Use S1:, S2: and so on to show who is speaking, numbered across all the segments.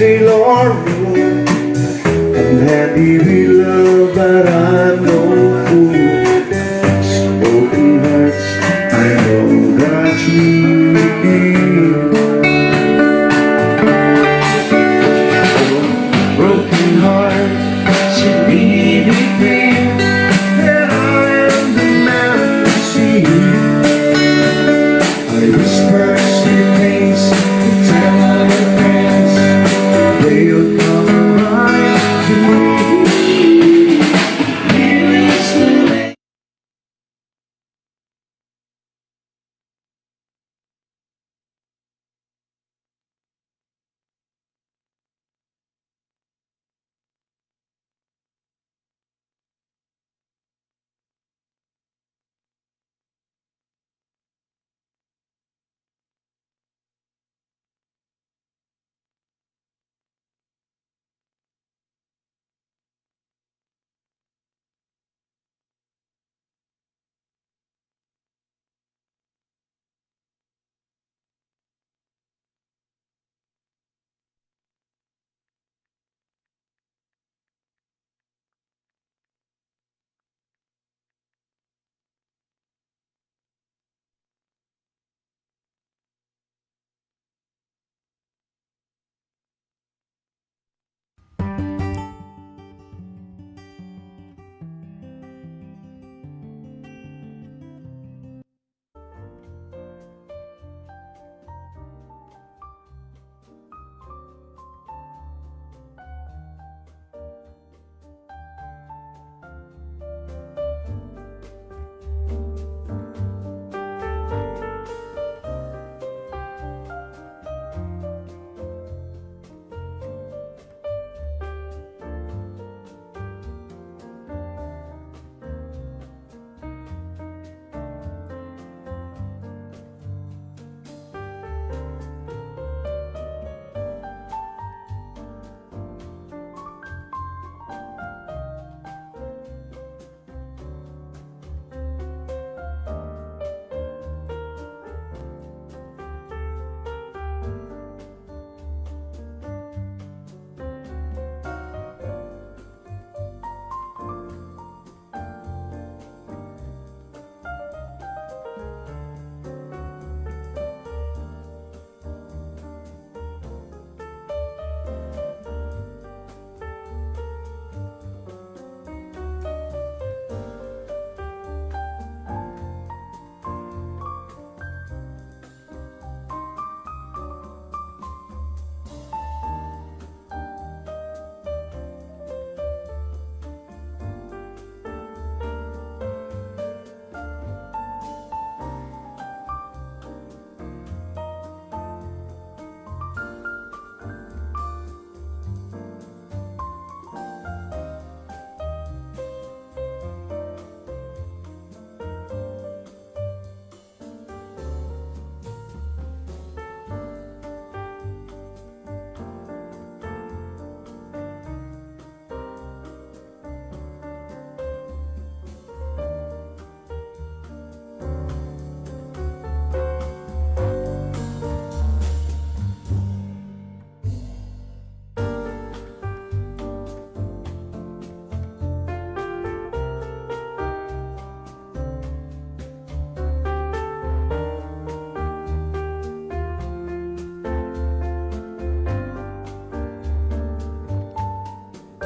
S1: Sailor Moon. I'm happy we love, but I'm no fool. Broken hearts, I know that you feel. Broken heart, should really feel that I am the man to see. I whisper sweet things to tell other friends, they'll come right to me. Here is the way.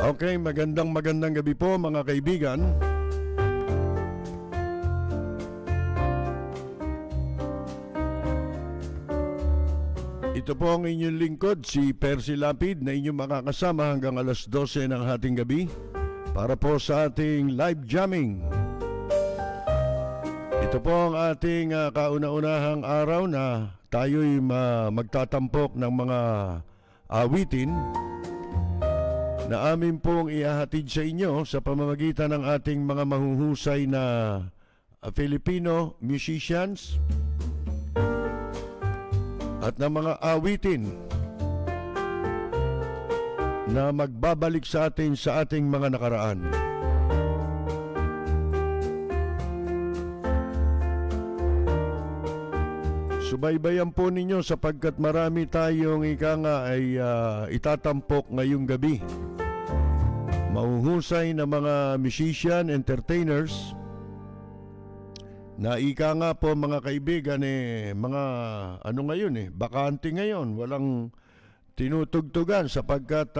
S2: Okay, magandang gabi po mga kaibigan. Ito po ang inyong lingkod, si Percy Lapid, na inyong makakasama hanggang alas 12 ng hating gabi para po sa ating live jamming. Ito po ang ating kauna-unahang araw na tayo'y magtatampok ng mga awitin na amin pong ihahatid sa inyo sa pamamagitan ng ating mga mahuhusay na Filipino musicians at ng mga awitin na magbabalik sa atin sa ating mga nakaraan. subaybayan po ninyo sapagkat marami tayong ika nga ay itatampok ngayong gabi. Mahuhusay na mga musician, entertainers na ika nga po mga kaibigan mga ano ngayon bakante ngayon, walang tinutugtugan sapagkat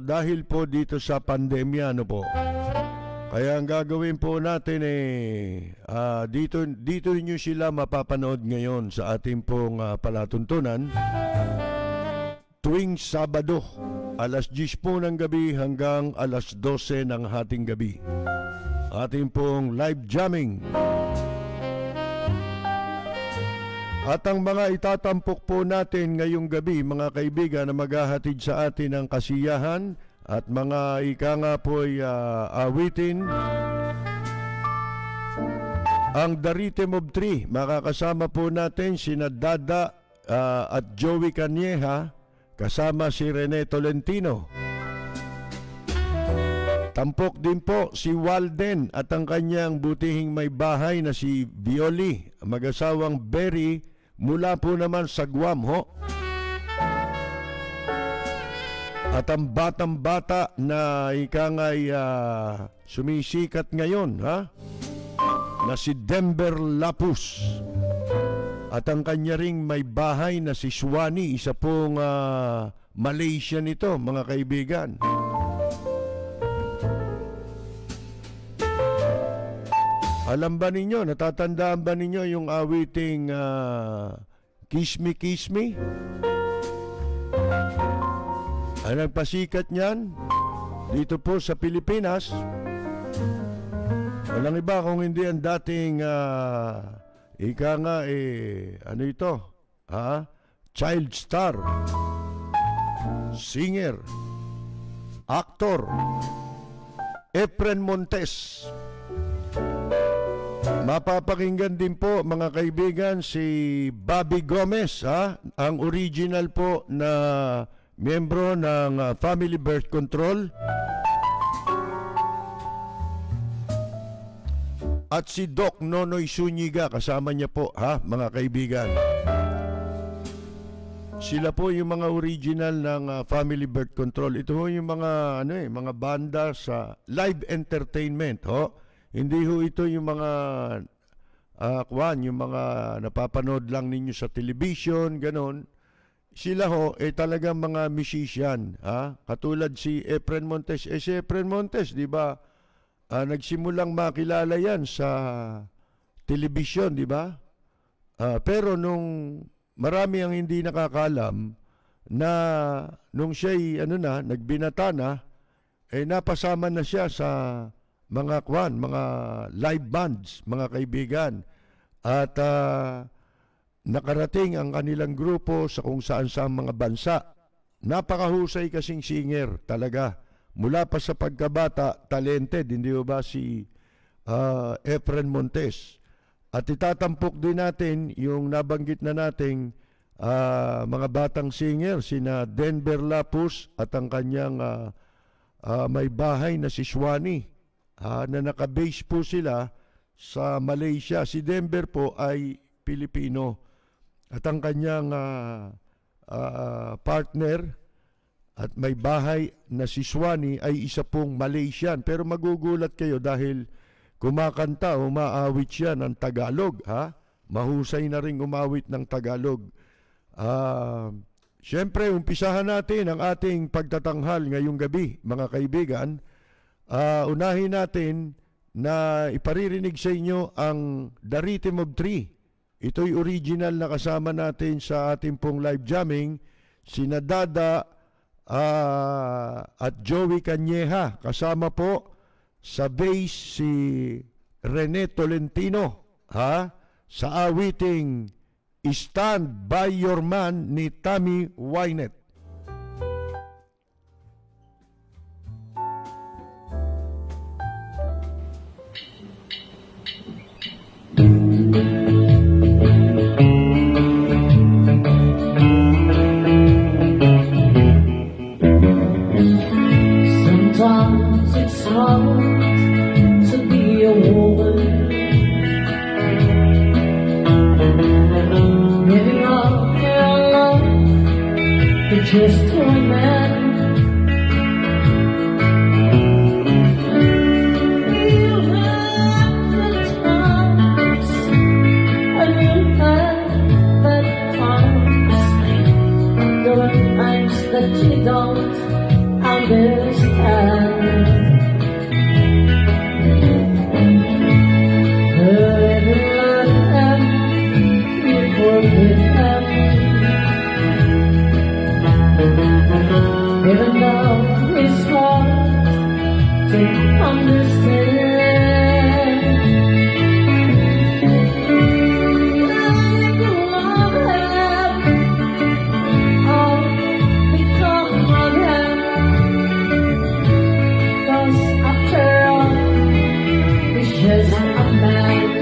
S2: dahil po dito sa pandemya po. Kaya ang gagawin po natin dito niyo sila mapapanood ngayon sa ating pong palatuntunan tuwing Sabado, alas 10 po ng gabi hanggang alas 12 ng hating gabi. Ating pong live jamming. At ang mga itatampok po natin ngayong gabi, mga kaibigan, na maghahatid sa atin ng kasiyahan at mga ika nga po'y awitin. Ang The Rhythm of Three, makakasama po natin sina Dada at Joey Canyeja, kasama si Rene Tolentino. Tampok din po si Walden at ang kanyang butihing may bahay na si Violi, mag-asawang Berry, mula po naman sa Guam ho. At ang batang-bata na ika nga'y sumisikat ngayon, na si Denver Lapus. At ang kanya ring may bahay na si Swani, isa pong Malaysian ito, mga kaibigan. Alam ba ninyo, natatandaan ba ninyo yung awiting Kiss Me, Kiss Me? Ang nagpasikat niyan dito po sa Pilipinas, walang iba kung hindi ang dating ika nga ano ito, child star, singer, actor, Efren Montes. Mapapakinggan din po, mga kaibigan, si Bobby Gomez, ang original po na miyembro ng Family Birth Control. At si Doc Nonoy Zuniga, kasama niya po, mga kaibigan. Sila po yung mga original ng Family Birth Control. Ito ho yung mga mga banda sa live entertainment, ho. Hindi ho ito yung mga yung mga napapanood lang ninyo sa television, ganon. Sila ho talagang mga musician, katulad si Efren Montes. Si Efren Montes, di ba, nagsimulang makilala yan sa television, di ba? Pero nung marami ang hindi nakakalam na nung siya'y nagbinata na, napasama na siya sa mga live bands, mga kaibigan. At nakarating ang kanilang grupo sa kung saan sa mga bansa. Napakahusay kasing singer talaga. Mula pa sa pagkabata, talented, hindi ba si Efren Montes. At itatampok din natin yung nabanggit na nating mga batang singer, sina Denver Lapus at ang kanyang may bahay na si Swani, na nakabase po sila sa Malaysia. Si Denver po ay Pilipino at ang kanyang partner at may bahay na si Swani ay isa pong Malaysian. Pero magugulat kayo dahil kumakanta, umaawit siya ng Tagalog, mahusay na rin umawit ng Tagalog. Siyempre, umpisahan natin ang ating pagtatanghal ngayong gabi, mga kaibigan. Unahin natin na iparirinig sa inyo ang The Rhythm of Three. Ito'y original na kasama natin sa ating pong live jamming, sina Dada at Joey Canyeja. Kasama po sa bass si Rene Tolentino, sa awiting Stand By Your Man ni Tammy Wynette.
S3: Sometimes it's hard to be a woman. Maybe just one man. You have the times when you have the times, the times that you don't understand. Even though it's hard to understand, like love have all become one hand. 'Cause after all, it's just a man.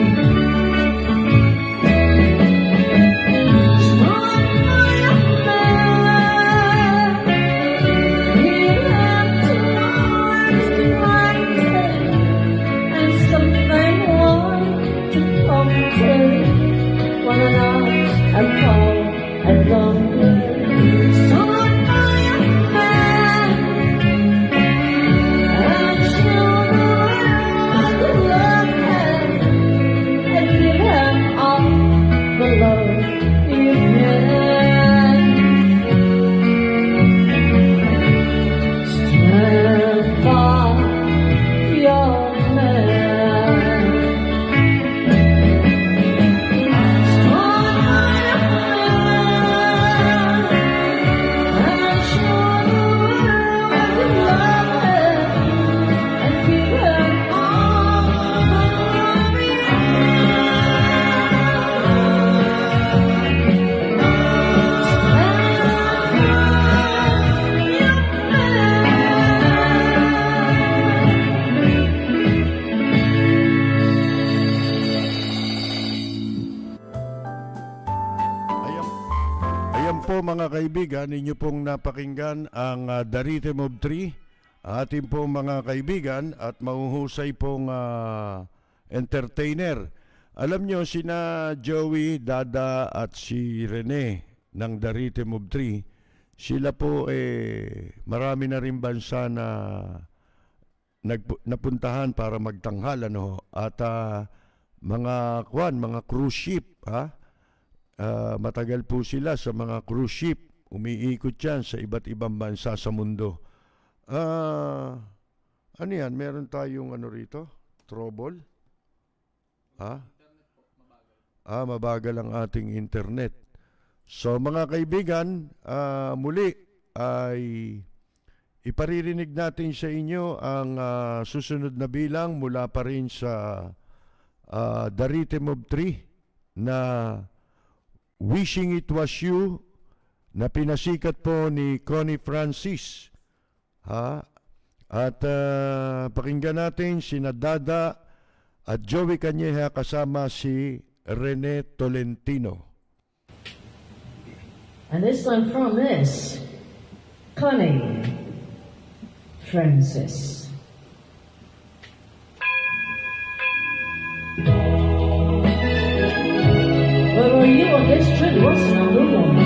S2: Ayan po mga kaibigan, ninyo pong napakinggan ang The Rhythm of Three, ating pong mga kaibigan at mahuhusay pong entertainer. Alam nyo, sina Joey, Dada at si Rene ng The Rhythm of Three, sila po marami na rin bansa na napuntahan para magtanghal, ano, at mga cruise ship, matagal po sila sa mga cruise ship, umiikot yan sa iba't ibang bansa sa mundo. Ano yan, meron tayong ano rito, trouble? Mabagal ang ating internet. So mga kaibigan, muli ay iparirinig natin sa inyo ang susunod na bilang mula pa rin sa The Rhythm of Three na Wishing It Was You na pinasikat po ni Connie Francis. At pakinggan natin sina Dada at Joey Canyeja kasama si Rene Tolentino.
S3: And this time from this, Connie Francis. Where were you on this trip? What's number one?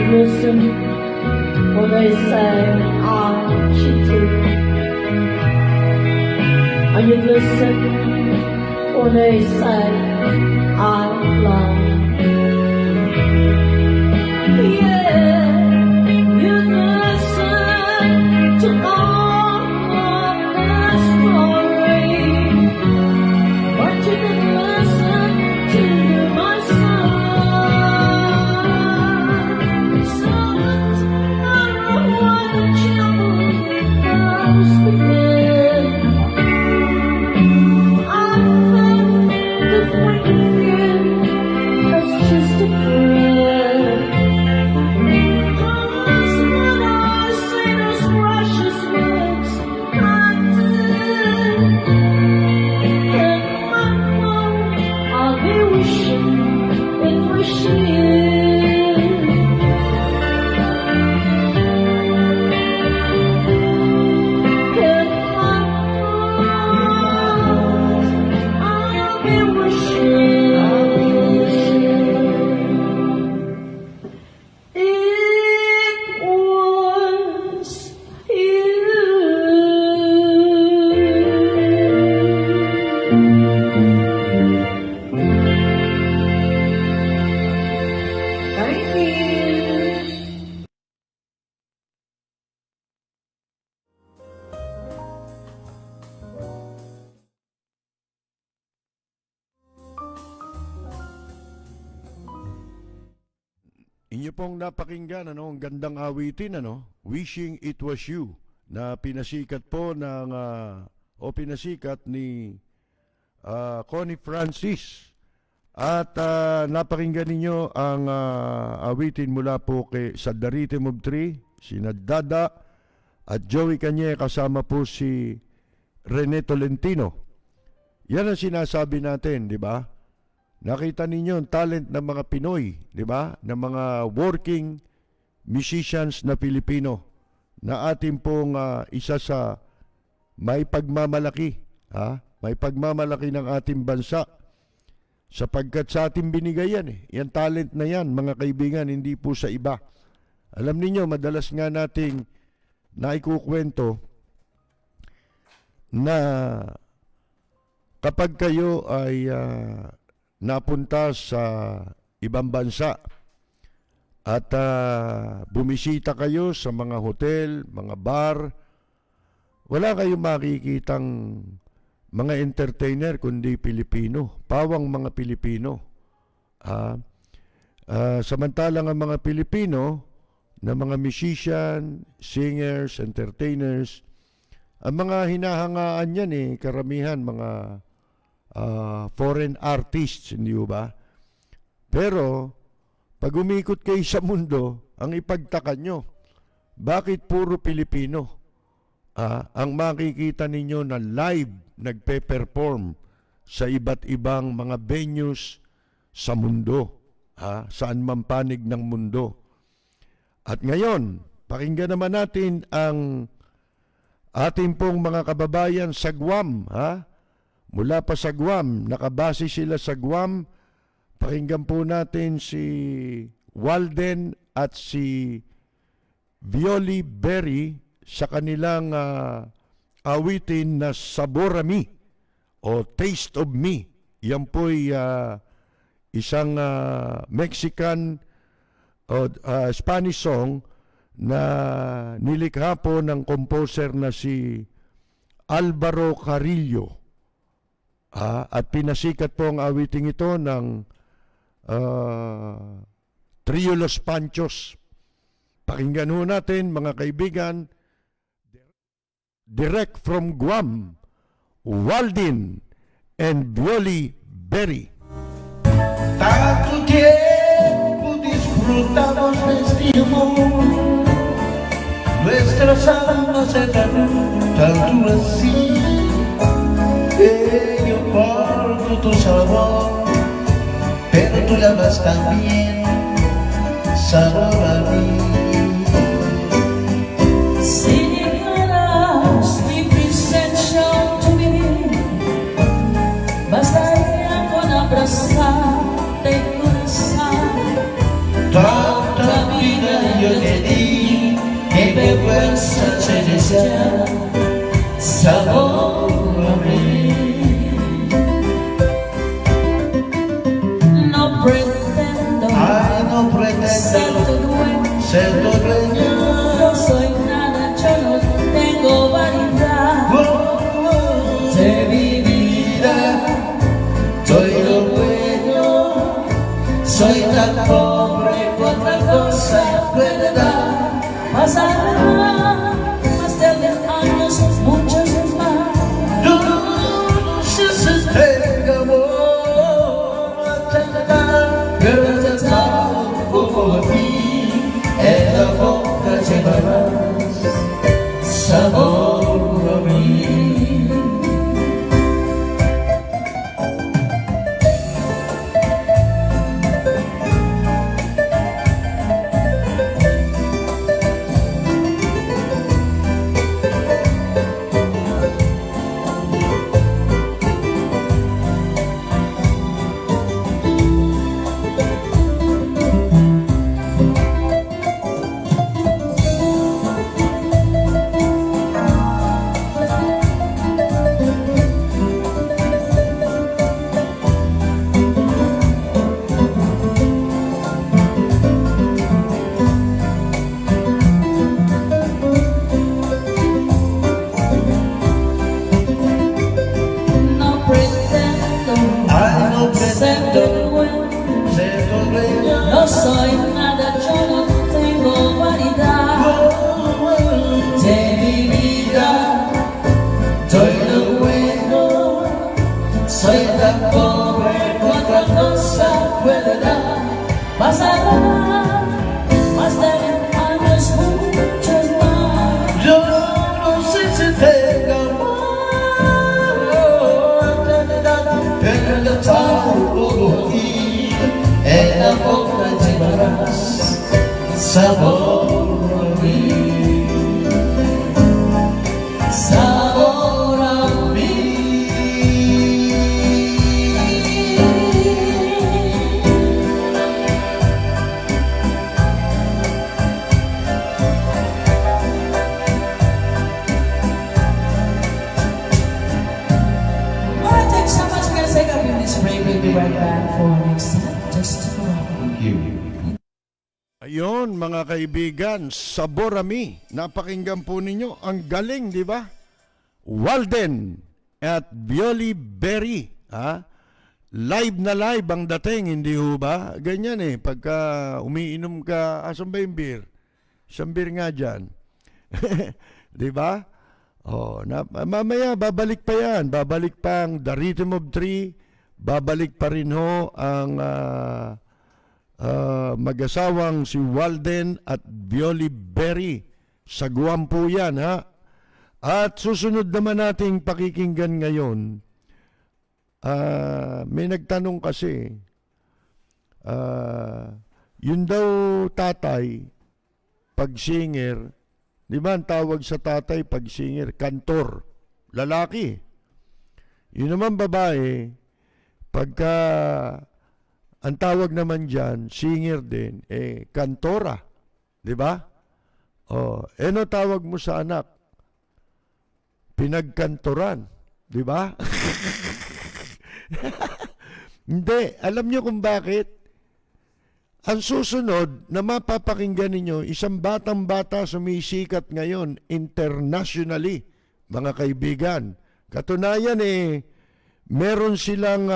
S3: Listen when they say I'm you'd listen when they said out loud. Yeah, you'd listen to all of their stories, but you didn't listen to my son. So it's not what the trouble comes to me. I think the thinking is just a friend. 'Cause when I see those precious lips, I did. In my heart, I'll be wishing and wishing. In my heart, I'll be wishing. It was you. Thank you.
S2: Inyo pong napakinggan, ang gandang awitin, Wishing It Was You, na pinasikat po ng, pinasikat ni Connie Francis. At napakinggan ninyo ang awitin mula po sa The Rhythm of Three, sina Dada at Joey Kanye, kasama po si Rene Tolentino. Yan ang sinasabi natin, di ba? Nakita ninyo ang talent ng mga Pinoy, di ba? Ng mga working musicians na Pilipino na ating pong isa sa may pagmamalaki, may pagmamalaki ng ating bansa. Sapagkat sa ating binigay yan, Yan talent na yan, mga kaibigan, hindi po sa iba. Alam ninyo, madalas nga nating naikukwento na kapag kayo ay napunta sa ibang bansa at bumisita kayo sa mga hotel, mga bar, wala kayong makikitang mga entertainer kundi Pilipino, pawang mga Pilipino. Samantalang ang mga Pilipino na mga musician, singers, entertainers, ang mga hinahangaan yan karamihan mga foreign artists, hindi ba? Pero, pag umikot kayo sa mundo, ang ipagtaka nyo, bakit puro Pilipino? Ang makikita ninyo na live nagpe-perform sa iba't ibang mga venues sa mundo, saan man panig ng mundo. At ngayon, pakinggan naman natin ang ating pong mga kababayan sa Guam, Mula pa sa Guam, nakabase sila sa Guam. Pakinggan po natin si Walden at si Violi Berry sa kanilang awitin na Saborami o Taste of Me. Yan po'y isang Mexican o Spanish song na nilikha po ng composer na si Alvaro Carrillo. At pinasikat po ang awiting ito ng Trio Los Panchos. Pakinggan ho natin, mga kaibigan, direct from Guam, Walden and Violi Berry.
S1: Tanto tiempo disfrutamos vestimos nuestras almas eran tanto así. Yo porto tu sabor, pero tú la das también sabor a mí.
S3: Si llegaras mi presencia to vivir, bastaría con abrazarte y corazón.
S1: Tanta vida yo te di, qué vergüenza te desear sabor
S4: of me.
S3: No pretendo
S4: Ay, no
S3: ser
S4: pretendo
S3: tu dueño.
S4: ser tu dueño.
S3: No soy nada, yo no tengo vanidad
S4: Oh,
S3: de mi vida.
S4: soy lo bueno, soy tan pobre que otra cosa puede dar.
S3: Pasará más de 10 años, muchos más.
S4: Yo no sé si tengo amor a cantar, pero te por aquí en la boca llevarás sabor a mí.
S3: No pretendo
S4: Ay, no
S3: ser tu
S4: pretendo
S3: dueño.
S4: ser tu dueño.
S3: No soy nada, yo no tengo vanidad de mi vida.
S4: Soy lo bueno, soy tan pobre que otra cosa puede dar.
S3: Pasará más de 10 años, muchos más.
S4: Yo no sé si tengo amor a cantar, pero te traigo aquí, en la boca llevarás sabor a mí. Sabor a mí.
S3: Alright, thanks so much. We're gonna take up in this break. We'll be right back for our next time. Just a moment.
S2: Ayun, mga kaibigan, Saborami. Napakinggan po ninyo. Ang galing, di ba? Walden at Bioli Berry. Ha? Live na live ang dating, hindi ho ba? Ganyan eh. Pagka umiinom ka, asan ba yung beer? Isang beer nga dyan. Di ba? Oh, mamaya, babalik pa yan. Babalik pa ang The Rhythm of Three. Babalik pa rin ho ang mag-asawang si Walden at Bioli Berry. Sa Guam po yan, ha? At susunod naman nating pakikinggan ngayon, may nagtanong kasi, yun daw tatay, pag singer, di ba ang tawag sa tatay pag singer, kantor, lalaki. Yun naman babae, pagka ang tawag naman dyan, singer din, kantora. Di ba? Oh, ano tawag mo sa anak? Pinagkantoran. Di ba? Hindi. Alam nyo kung bakit? Ang susunod na mapapakinggan ninyo, isang batang-bata sumisikat ngayon internationally, mga kaibigan. Katunayan meron silang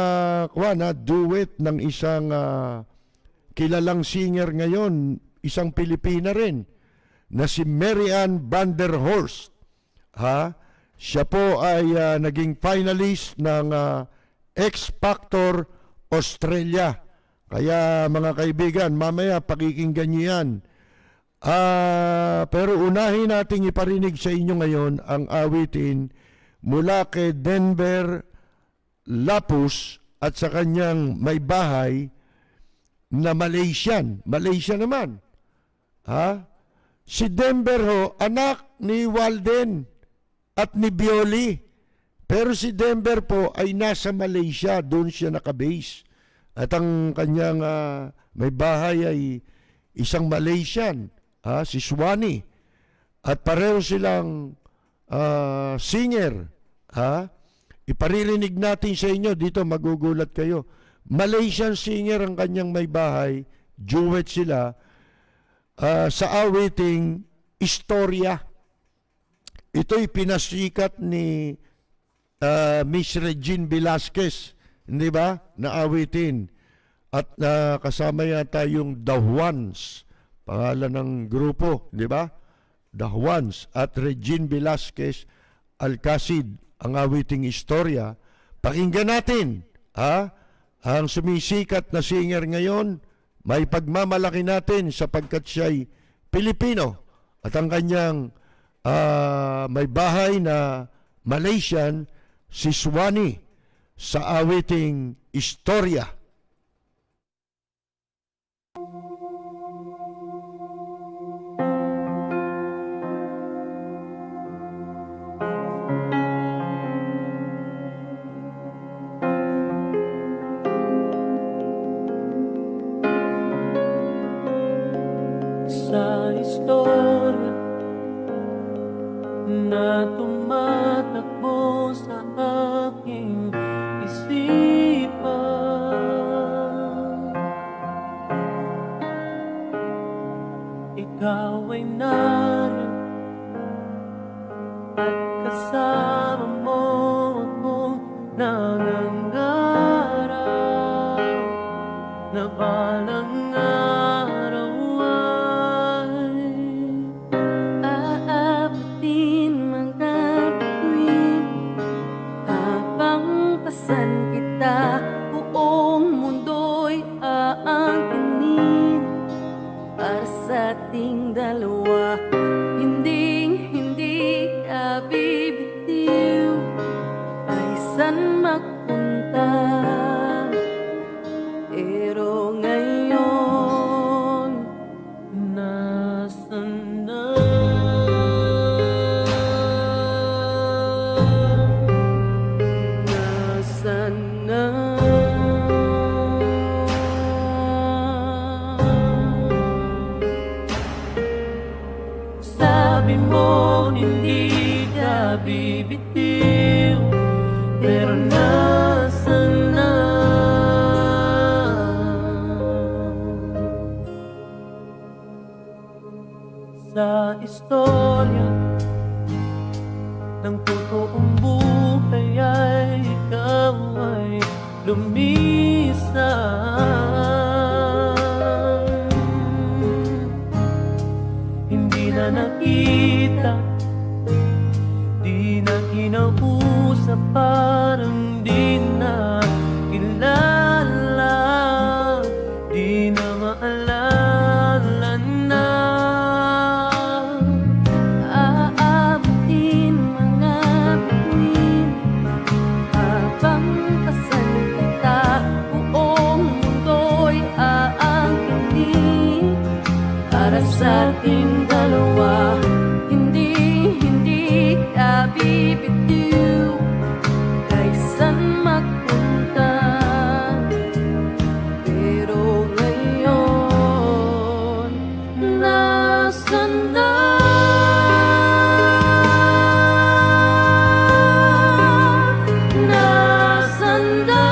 S2: duet ng isang kilalang singer ngayon, isang Pilipina rin, na si Marianne van der Horst. Siya po ay naging finalist ng X Factor Australia. Kaya mga kaibigan, mamaya pakikinggan niyo yan. Pero unahin nating iparinig sa inyo ngayon ang awitin mula kay Denver Lapus at sa kanyang may bahay na Malaysian. Malaysia naman. Si Denver ho, anak ni Walden at ni Bioli. Pero si Denver po ay nasa Malaysia, doon siya nakabase. At ang kanyang may bahay ay isang Malaysian, si Swani. At pareho silang singer. Iparirinig natin sa inyo dito, magugulat kayo. Malaysian singer ang kanyang may bahay, duet sila sa awiting Istorya. Ito'y pinasikat ni Miss Regine Velasquez, hindi ba? Na awitin. At kasama yata yung The Ones, pangalan ng grupo, di ba? The Ones at Regine Velasquez Alcacid, ang awiting Istorya. Pakinggan natin, ang sumisikat na singer ngayon, may pagmamalaki natin sapagkat siya'y Pilipino at ang kanyang may bahay na Malaysian, si Swanee, sa awiting Istorya.
S5: Sa istorya na tumatakbo sa aking isipan, ikaw ay naroon at kasama mo akong nangangarap na balang araw ay
S6: aabutin mga bituin habang pasan kita, buong mundo'y aangkinin para sa ating dalawa. Hindi ka bibitiw kahit saan magpunta. Pero ngayon,
S5: nasan na?
S6: nasaan na?
S5: Sabi mo hindi ka bibitiw, pero nasan na? Sa istorya ng totoong buhay ay ikaw ay lumisan. Hindi na nakita, di na kinausap, parang di na kilala, di na maalala na.
S6: Aabutin mga bituin habang pasan kita, buong mundo'y aangkinin para sa ating dalawa. Hindi ka bibitiw kahit saan magpunta. Pero ngayon, nasan na? Nasan na?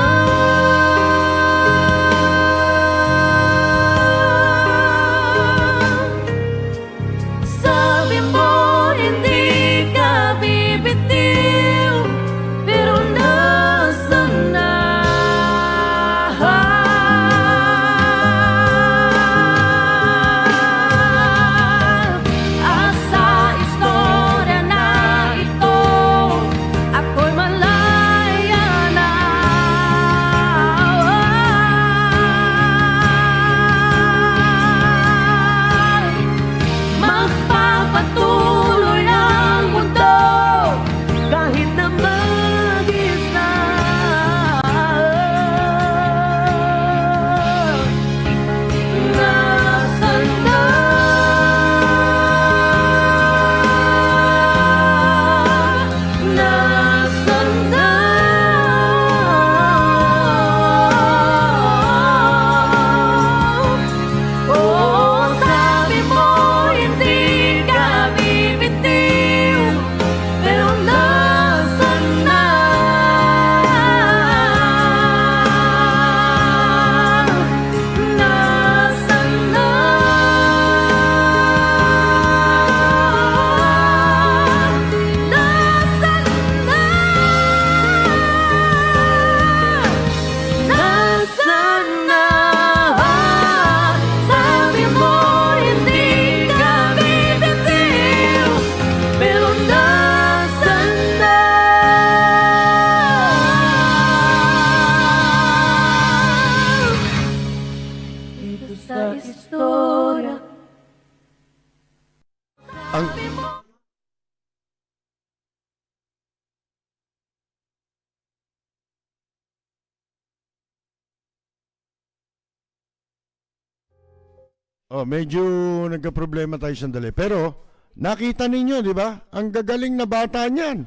S2: Oh, medyo nagka-problema tayo sandali. Pero, nakita ninyo, di ba? Ang gagaling na bata niyan.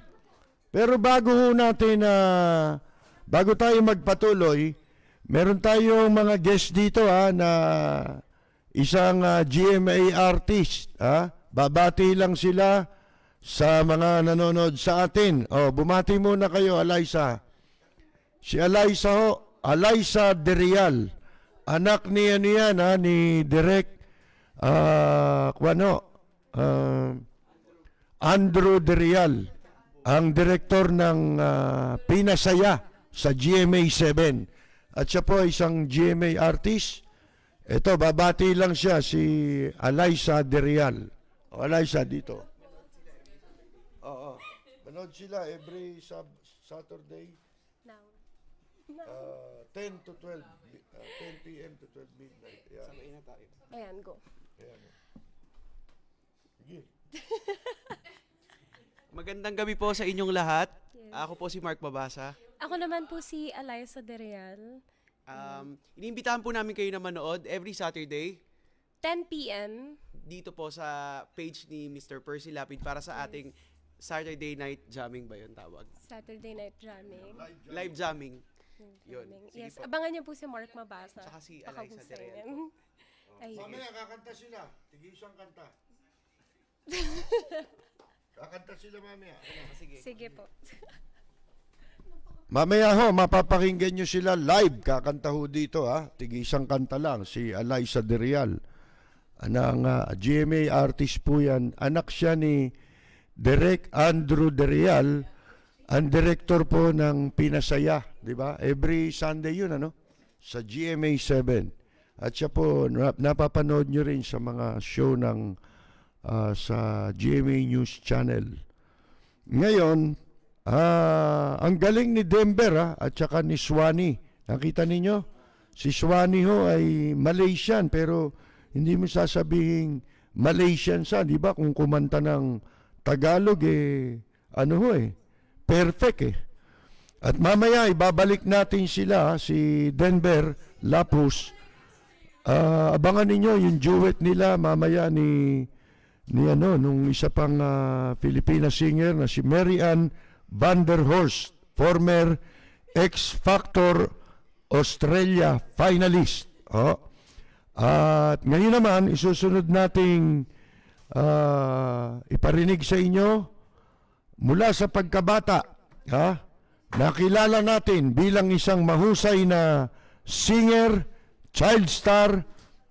S2: Pero bago tayo magpatuloy, meron tayong mga guest dito na isang GMA artist. Babati lang sila sa mga nanonood sa atin. Oh, bumati muna kayo, Eliza. Si Eliza ho, Eliza De Real. Anak ni ni Direk Andrew De Real, ang direktor ng Pinasaya sa GMA 7. At siya po isang GMA artist. Ito, babati lang siya, si Eliza De Real. O, Eliza, dito. Oo. Manood sila every Saturday. 10 to 12, 10 p.m. to 12 midnight. Ayan.
S7: Ayan, go.
S2: Ayan. Sige.
S8: Magandang gabi po sa inyong lahat. Ako po si Mark Mabasa.
S7: Ako naman po si Eliza De Real.
S8: Iniimbitahan po namin kayo na manood every Saturday
S7: 10 p.m.
S8: dito po sa page ni Mr. Percy Lapid para sa ating Saturday night jamming ba yun tawag?
S7: Saturday night jamming.
S8: Live jamming. Yun. Sige
S7: Yes,
S8: po.
S7: abangan niyo po si Mark Mabasa.
S8: Tsaka si Eliza De Real.
S7: Pakabusay. Ayun.
S2: Mamaya kakanta sila. Tig-isang kanta. Kakanta sila mamaya.
S8: Sige.
S7: Sige po.
S2: Mamaya ho, mapapakinggan nyo sila live. Kakanta ho dito Tig-isang kanta lang. Si Eliza De Real. Anang GMA artist po yan. Anak siya ni Direk Andrew De Real, ang director po ng Pinasaya, di ba? Every Sunday yun, sa GMA 7. At siya po, napapanood nyo rin sa mga show ng sa GMA News Channel. Ngayon, ang galing ni Denver at saka ni Swanee. Nakita ninyo? Si Swanee ho ay Malaysian, pero hindi mo sasabihin Malaysian siya, di ba? Kung kumanta ng Tagalog, perfect At mamaya ibabalik natin sila, si Denver Lapus. Abangan ninyo yung duet nila mamaya nung isa pang Filipina singer na si Mary Ann Van der Horst, former X Factor Australia finalist. At ngayon naman isusunod nating iparinig sa inyo mula sa pagkabata, nakilala natin bilang isang mahusay na singer, child star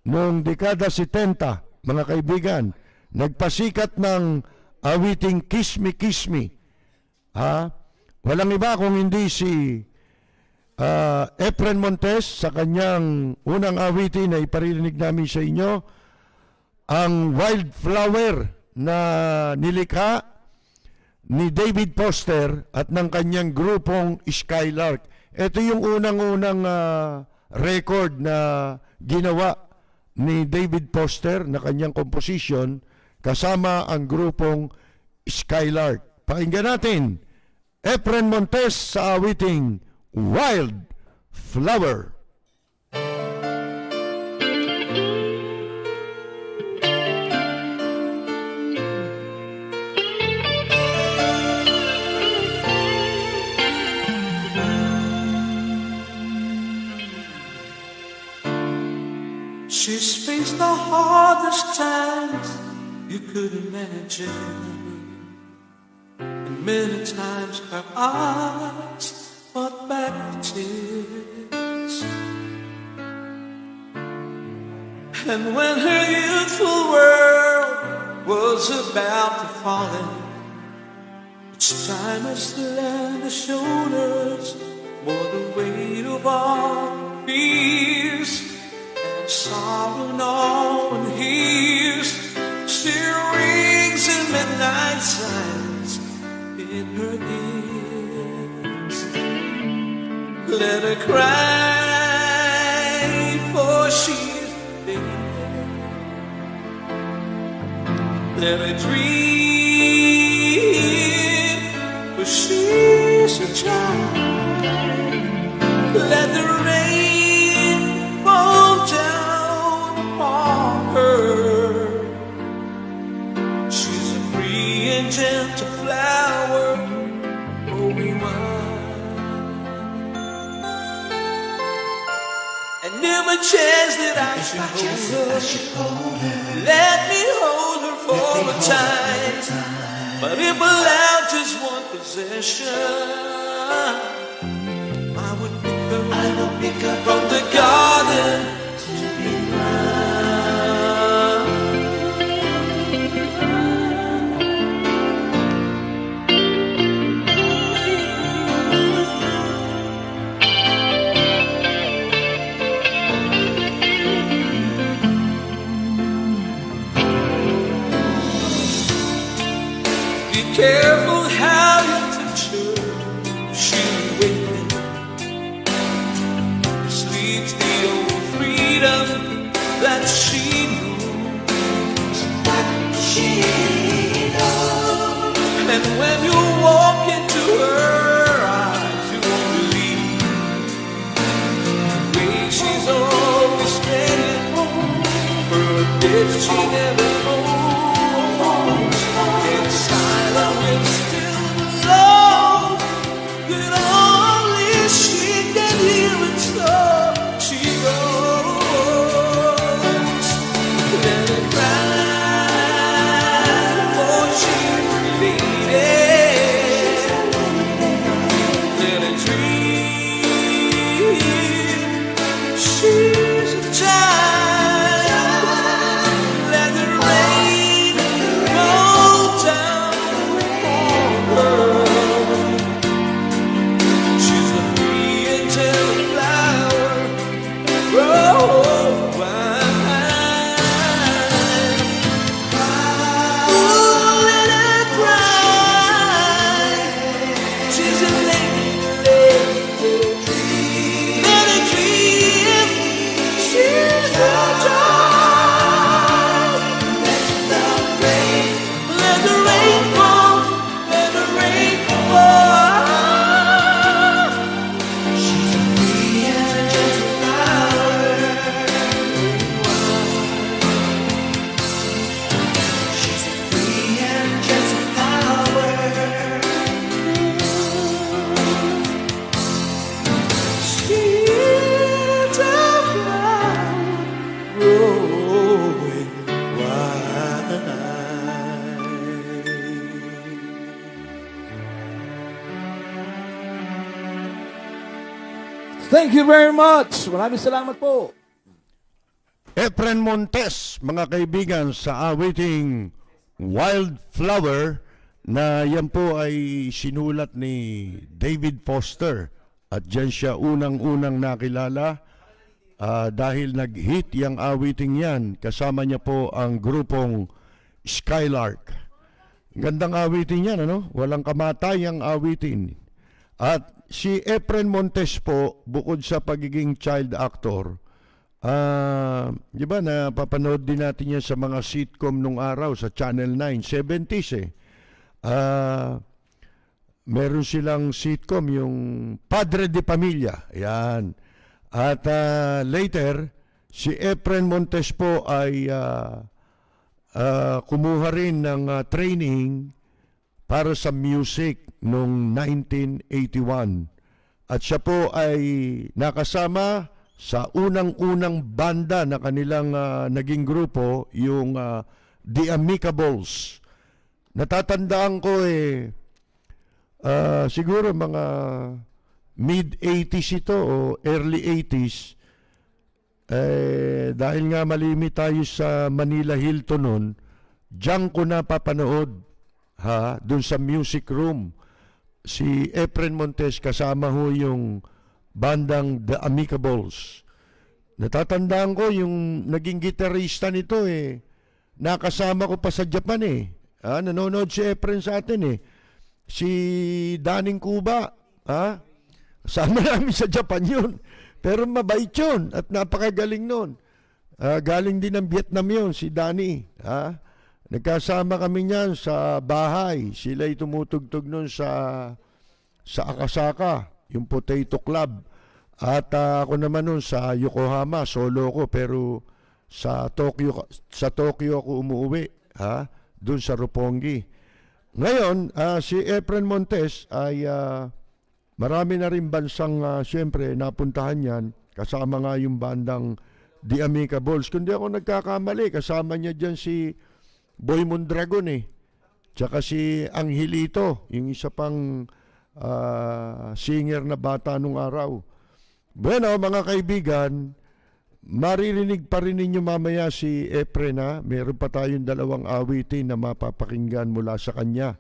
S2: noong dekada 70, mga kaibigan. Nagpasikat ng awiting Kiss Me, Kiss Me. Walang iba kung hindi si Efren Montes sa kanyang unang awitin na iparinig namin sa inyo, ang Wildflower na nilikha ni David Foster at ng kanyang grupong Skylark. Ito yung unang-unang record na ginawa ni David Foster na kanyang composition kasama ang grupong Skylark. Pakinggan natin Efren Montes sa awiting Wildflower.
S4: She's faced the hardest times you could imagine, and many times her eyes fought back the tears. And when her youthful world was about to fall in, each time as the land shoulders bore the weight of all fears. Sorrow no one hears, still rings in midnight silence in her ears. Let her cry, for she's dead. Let her dream, for she's a child. Let the rain fall down upon her gentle flower growing wild. And every chance that I should hold her, let me hold her for a time. But if allowed just one possession, I would pick her from the garden to be mine. Be careful how you touch her. She'll wake sleeps the old freedom that she knows. And when you walk into her eyes, you won't believe the way she's always standing for a bitch she never owns. In silence, with still love that only she can hear and so she goes. Let it cry, for she's faded. Let it dream, she's a child. Let the rain roll down on her. She's a free and gentle flower, grow wide. Ooh, let her cry. She's a lady, let her dream. She's a child. Let the rain fall, let the rain fall. She's a free and gentle flower. She's a free and gentle flower. She's a flower growing wild.
S9: Thank you very much. Maraming salamat po.
S2: Efren Montes, mga kaibigan, sa awiting Wildflower na yan po ay sinulat ni David Foster at dyan siya unang-unang nakilala dahil nag-hit yung awiting yan. Kasama niya po ang grupong Skylark. Gandang awitin yan, ano? Walang kamatayang awitin. At si Efren Montes po, bukod sa pagiging child actor, di ba, napapanood din natin yan sa mga sitcom nung araw sa Channel 9, 70s eh. Meron silang sitcom, yung Padre de Pamilya. Yan. At later, si Efren Montes po ay kumuha rin ng training para sa music noong 1981. At siya po ay nakasama sa unang-unang banda na kanilang naging grupo, yung The Amicables. Natatandaan ko siguro mga mid-80s ito o early 80s. Dahil nga malimit tayo sa Manila Hilton noon, diyan ko napapanood dun sa music room. Si Efren Montes kasama ho yung bandang The Amicables. Natatandaan ko yung naging gitarista nito nakasama ko pa sa Japan nanonood si Efren sa atin Si Daning Cuba, kasama namin sa Japan yun. Pero mabait yun at napakagaling nun. Galing din ng Vietnam yun, si Danny. Nagkasama kami niyan sa bahay. Sila'y tumutugtog nun sa Akasaka, yung Potato Club. At ako naman nun sa Yokohama, solo ko, pero sa Tokyo ako umuwi, doon sa Roppongi. Ngayon, si Efren Montes ay marami na rin bansang siyempre napuntahan yan, kasama nga yung bandang The Amicables. Kundi ako nagkakamali, kasama niya dyan si Boy Mondragon tsaka si Angelito, yung isa pang singer na bata nung araw. Bueno, mga kaibigan, maririnig pa rin ninyo mamaya si Efren meron pa tayong 2 awitin na mapapakinggan mula sa kanya.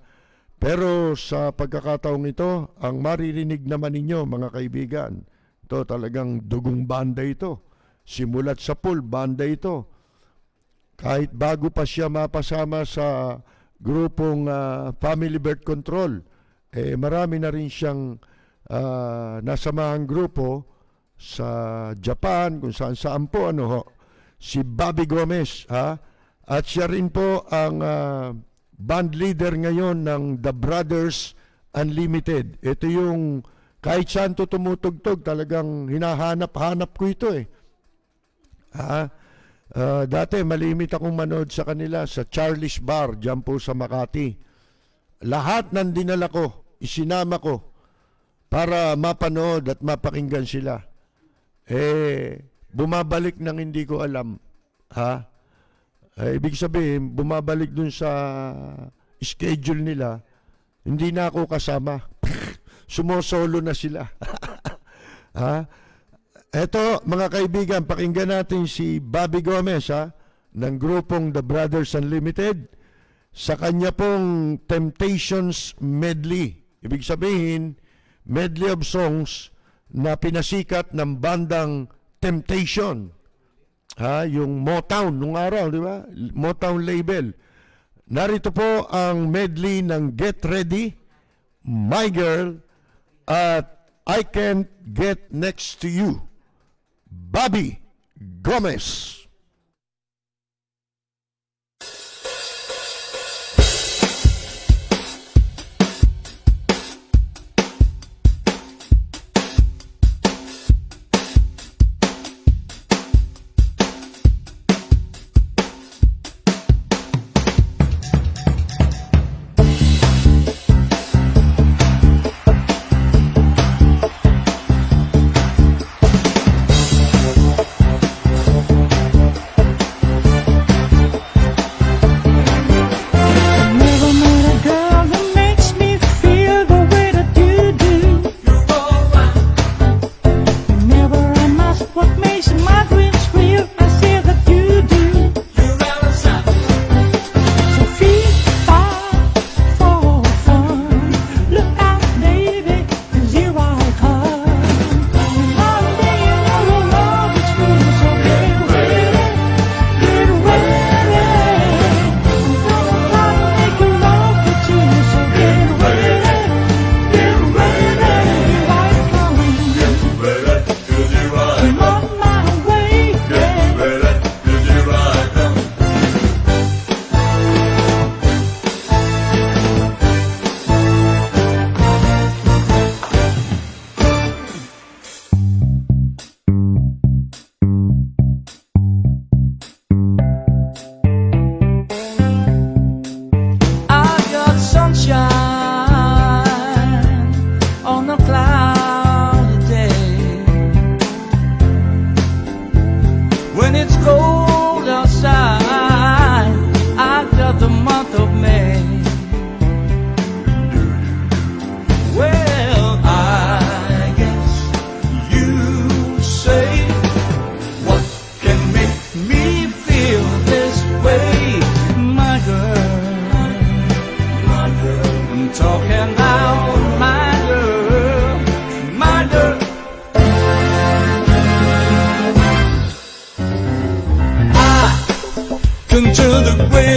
S2: Pero sa pagkakataong ito, ang maririnig naman ninyo mga kaibigan, ito talagang dugong banda ito. Simulat sa pool, banda ito. Kahit bago pa siya mapasama sa grupong Family Birth Control, marami na rin siyang nasamahang grupo sa Japan, kung saan po si Bobby Gomez at siya rin po ang band leader ngayon ng The Brothers Unlimited. Ito yung kahit saan to tumutugtog, talagang hinahanap-hanap ko ito dati malimit akong manood sa kanila sa Charlie's Bar dyan po sa Makati. Lahat ng dinala ko, isinama ko para mapanood at mapakinggan sila. Bumabalik nang hindi ko alam. Ibig sabihin, bumabalik dun sa schedule nila, hindi na ako kasama. Sumosolo na sila. Eto, mga kaibigan, pakinggan natin si Bobby Gomez ng grupong The Brothers Unlimited sa kanya pong Temptations Medley. Ibig sabihin, medley of songs na pinasikat ng bandang Temptation. Yung Motown nung araw, di ba? Motown label. Narito po ang medley ng Get Ready, My Girl, at I Can't Get Next to You. Bobby Gomez.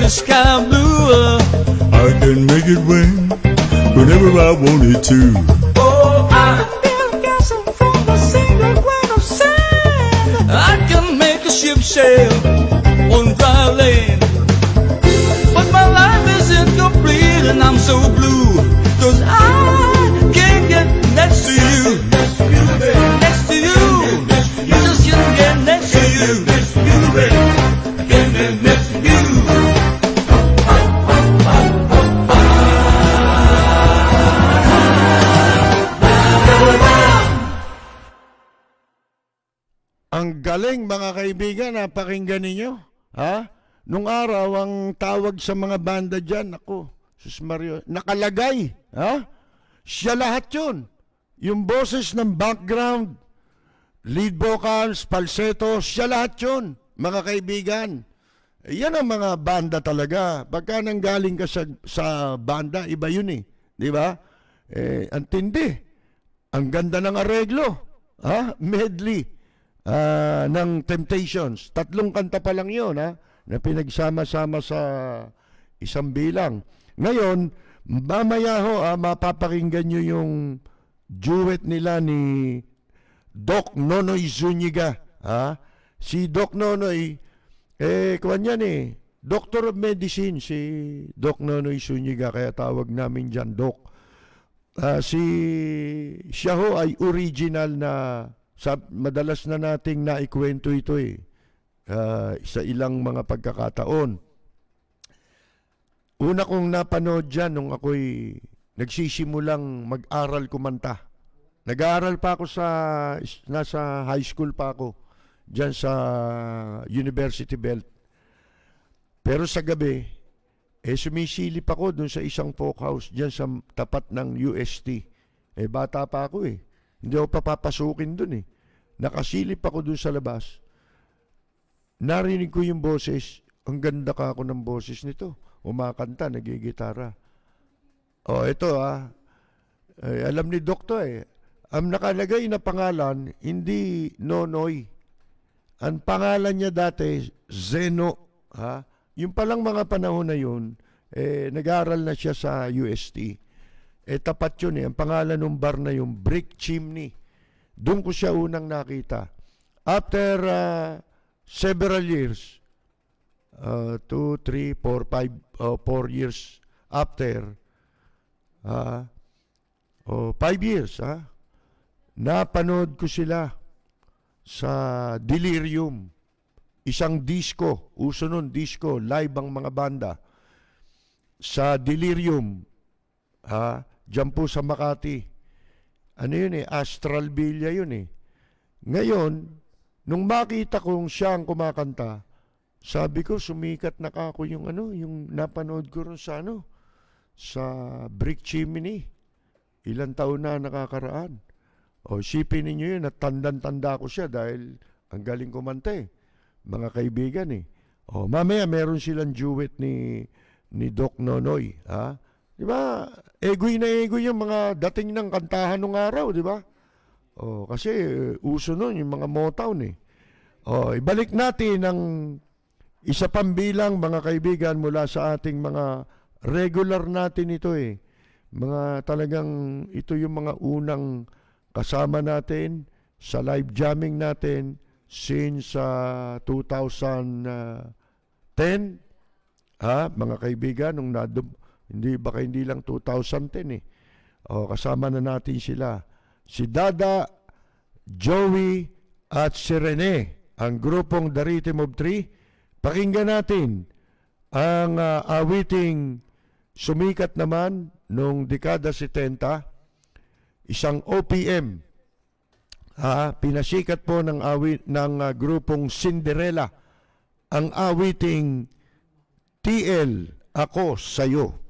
S1: Sky blue, I can make it rain whenever I want it to. Oh, I feel gasoline from a single grain of sand. I can make a ship sail on dry land. But my life isn't complete and I'm so blue, 'cause I can't get next to you. Next to you, you just can't get next to you. Can't get next to you.
S2: Ang galing mga kaibigan, napakinggan ninyo. Ha? Nung araw, ang tawag sa mga banda dyan, ako, Sus Mario, nakalagay. Ha? Siya lahat yun. Yung boses ng background, lead vocals, falsetto, siya lahat yun, mga kaibigan. Yan ang mga banda talaga. Pagka nanggaling ka sa banda, iba yun eh. Di ba? Ang tindi. Ang ganda ng areglo. Ha? Medley ng Temptations. 3 kanta pa lang yun, ha? Na pinagsama-sama sa isang bilang. Ngayon, mamaya ho, mapapakinggan nyo yung duet nila ni Doc Nonoy Zuniga. Ha? Si Doc Nonoy, kuwan yan Doctor of Medicine, si Doc Nonoy Zuniga, kaya tawag namin dyan, Doc. Siya ho ay original na, madalas na nating naikwento ito sa ilang mga pagkakataon. Una kong napanood dyan nung ako'y nagsisimulang mag-aral kumanta. Nag-aaral pa ako nasa high school pa ako, dyan sa University Belt. Pero sa gabi, sumisilip ako dun sa isang folk house, dyan sa tapat ng UST. Bata pa ako Hindi ako papapasukin dun Nakasilip ako dun sa labas. Narinig ko yung boses. Ang ganda ka ako ng boses nito. Umakanta, nagigitara. Ito alam ni Doktor ang nakalagay na pangalan, hindi Nonoy. Ang pangalan niya dati, Zeno. Yung palang mga panahon na yun, nag-aaral na siya sa UST. Tapat yun Ang pangalan ng bar na yung Brick Chimney. Doon ko siya unang nakita. After several years, 2, 3, 4, 4 years after, 5 years, napanood ko sila sa Delirium. Isang disco, uso nun, disco, live ang mga banda. Sa Delirium, dyan po sa Makati. Ano yun Astral Villa yun Ngayon, nung makita kong siya ang kumakanta, sabi ko, sumikat na ako yung yung napanood ko rin sa sa Brick Chimney. Ilang taon na nakakaraan. Isipin ninyo yun, at tandang-tanda ko siya dahil ang galing kumanta mga kaibigan mamaya meron silang duet ni Doc Nonoy. Di ba? Egoy na egoy yung mga dating ng kantahan ng araw, di ba? Kasi uso nun yung mga Motown ibalik natin ang isa pang bilang mga kaibigan mula sa ating mga regular natin ito mga talagang ito yung mga unang kasama natin sa live jamming natin since 2010 mga kaibigan nung hindi lang 2010 kasama na natin sila si Dada, Joey at si Rene, ang grupong The Rhythm of Three. Pakinggan natin ang awiting sumikat naman nung dekada 70, isang OPM. Pinasikat po ng grupong Cinderella ang awiting TL, Ako Sa'yo.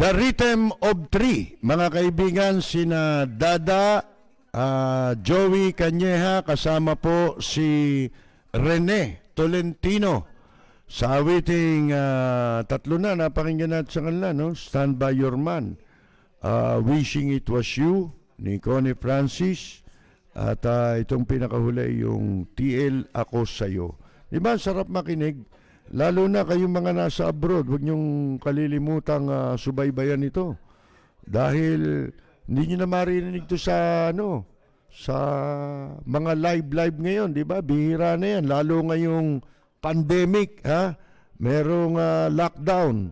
S2: The Rhythm of Three, mga kaibigan, sina Dada, Joey Canyeja, kasama po si Rene Tolentino. Sa awiting tatlo na, napakinggan natin sa kanila, no? Stand By Your Man, Wishing It Was You, ni Connie Francis, at itong pinakahuli yung TL Ako Sa'yo. Diba, sarap makinig? Lalo na kayong mga nasa abroad, huwag niyong kalilimutang subaybayan ito. Dahil hindi niyo na marinig ito sa sa mga live ngayon, di ba? Bihira na yan, lalo ngayong pandemic, ha? Merong lockdown.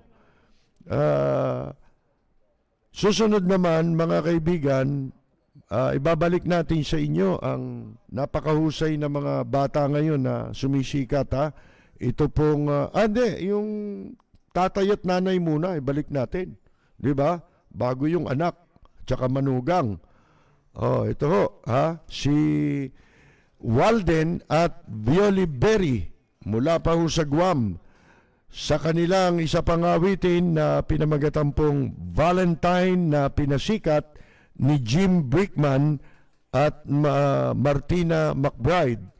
S2: Susunod naman, mga kaibigan, ibabalik natin sa inyo ang napakahusay na mga bata ngayon na sumisikat, ha? Ito pong, yung tatay at nanay muna, ibalik natin. Di ba? Bago yung anak, tsaka manugang. Ito ho, ha? Si Walden at Violi Berry, mula pa ho sa Guam, sa kanilang isa pang awitin na pinamagatang pong Valentine na pinasikat ni Jim Brickman at Martina McBride.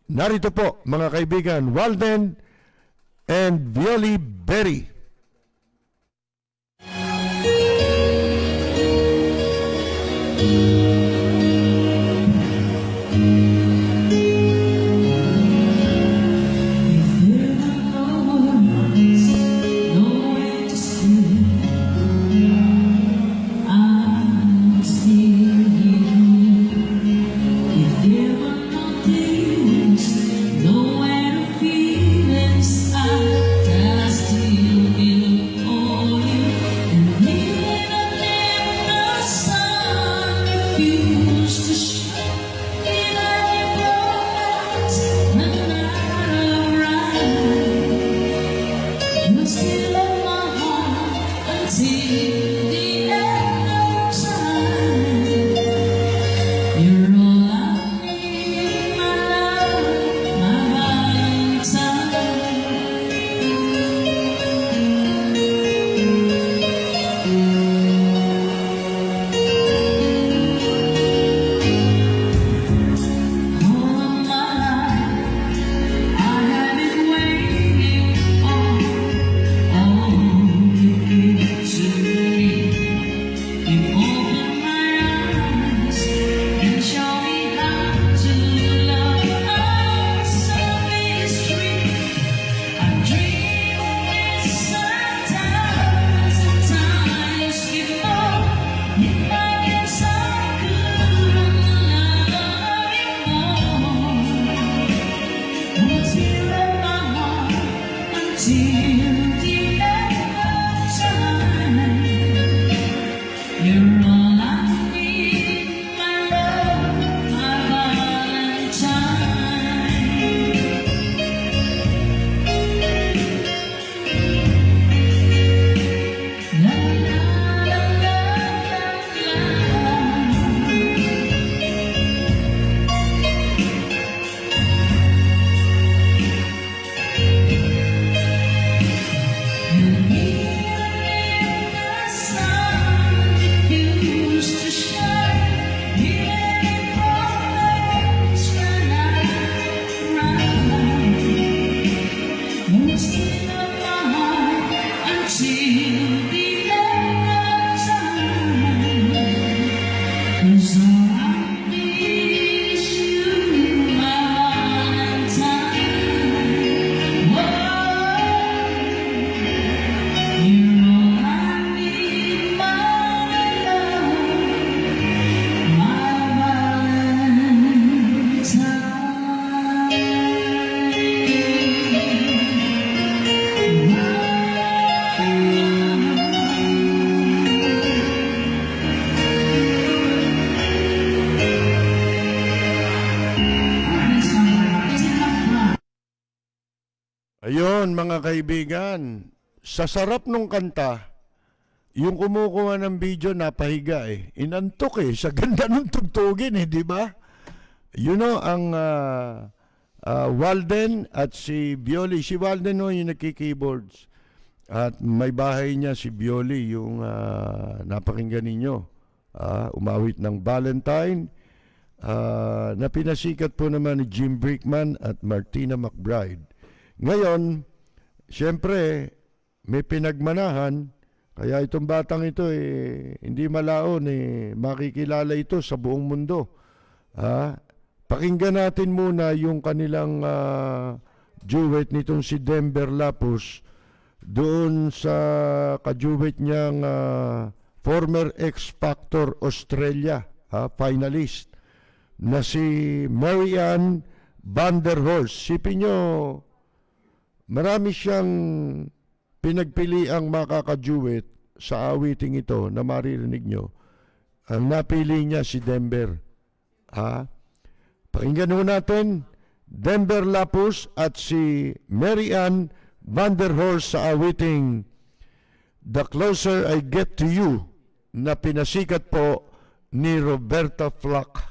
S2: Narito po, mga kaibigan, Walden and Violi Berry. Ayun, mga kaibigan, sa sarap nung kanta, yung kumukuha ng video napahiga Inantok sa ganda ng tugtugin di ba? You know, ang Walden at si Violi, si Walden yung nagki-keyboards. At may bahay niya si Bioli, yung napakinggan ninyo. Umawit ng Valentine. Na pinasikat po naman ni Jim Brickman at Martina McBride. Ngayon, siyempre, may pinagmanahan. Kaya itong batang ito, hindi malaon, makikilala ito sa buong mundo. Pakinggan natin muna yung kanilang duet nitong si Denver Lapus doon sa ka-duet niyang former X Factor Australia finalist na si Marianne van der Horst. Sipin nyo, marami siyang pinagpili ang makaka-duet sa awiting ito na maririnig nyo. Ang napili niya si Denver. Pakinggan ho natin Denver Lapus at si Marianne van der Horst sa awiting The Closer I Get to You na pinasikat po ni Roberta Flack.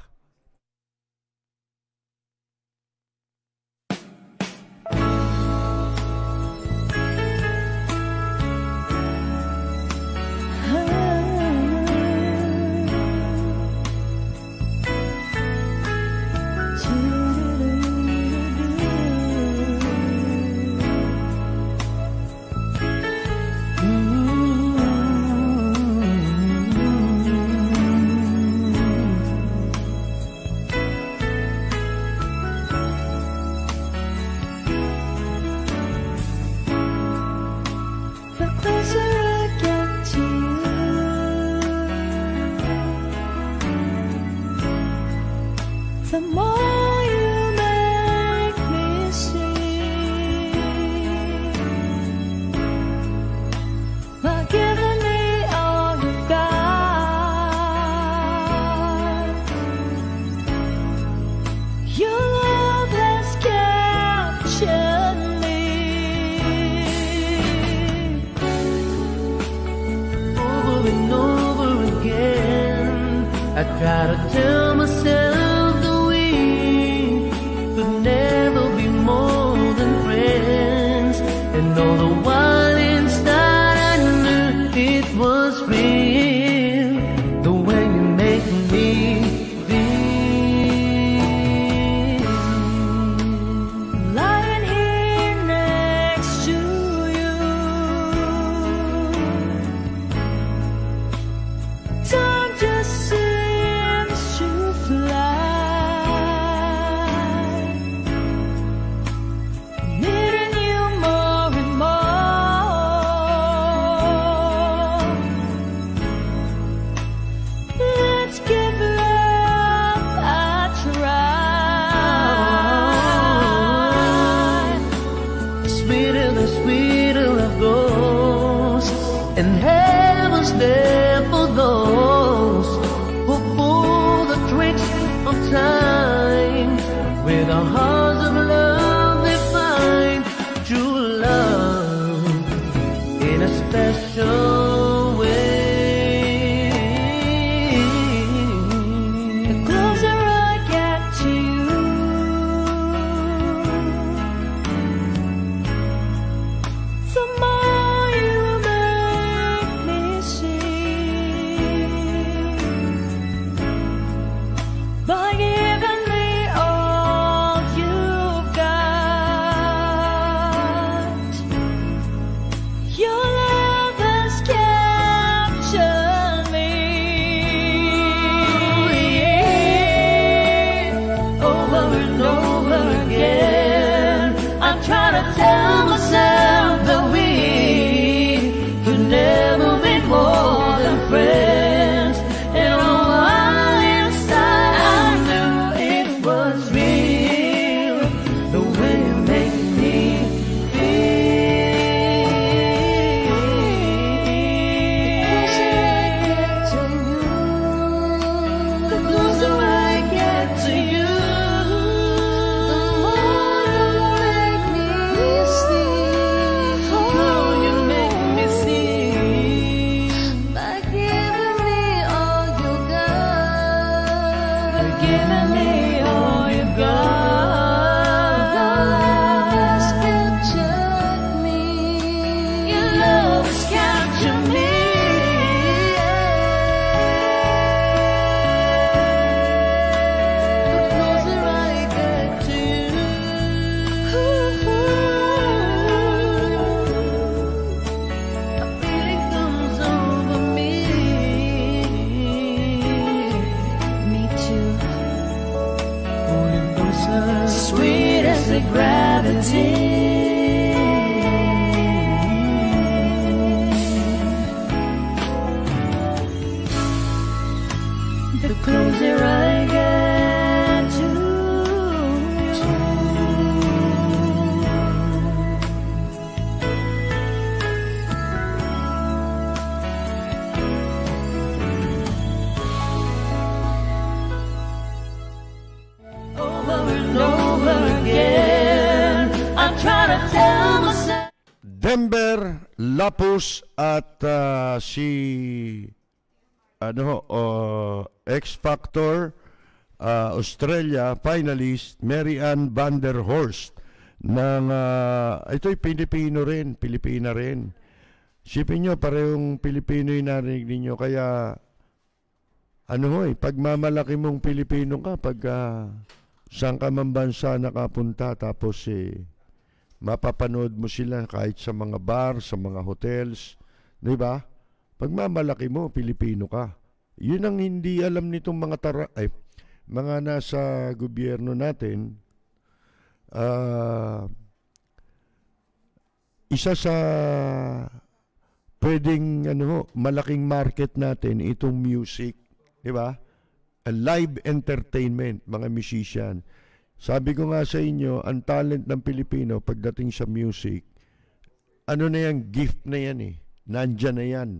S6: The more you make me see, by giving me all you've got, your love has captured me. Over and over again, I try to tell myself never be more than friends, and all the while inside I knew it was real, the way you make me feel. Lying here next to you, time just seems to fly. And heaven's there for those who pull the tricks of time. With a heart of love they find true love in a special way. The closer I get to you, the more you make me see. By giving me all you've got, your love has captured me. Over and over again, I try to tell myself that we just capture me. The closer I get to you, a feeling comes over me. Me too. Pulling closer, sweet as the gravity. The closer I get to over and over again, I try to tell myself.
S2: Denver, Lapus at si X Factor Australia finalist Mary Ann van der Horst ng ito'y Pilipina rin. Sipin nyo, parehong Pilipino yung narinig ninyo, kaya pagmamalaki mong Pilipino ka pag saan ka man bansa nakapunta, tapos mapapanood mo sila kahit sa mga bar, sa mga hotels, di ba? Pagmamalaki mo, Pilipino ka. Yun ang hindi alam nitong mga nasa gobyerno natin. Isa sa pwedeng malaking market natin itong music, di ba? A live entertainment, mga musician. Sabi ko nga sa inyo, ang talent ng Pilipino pagdating sa music, gift na yan eh. Nandyan na yan,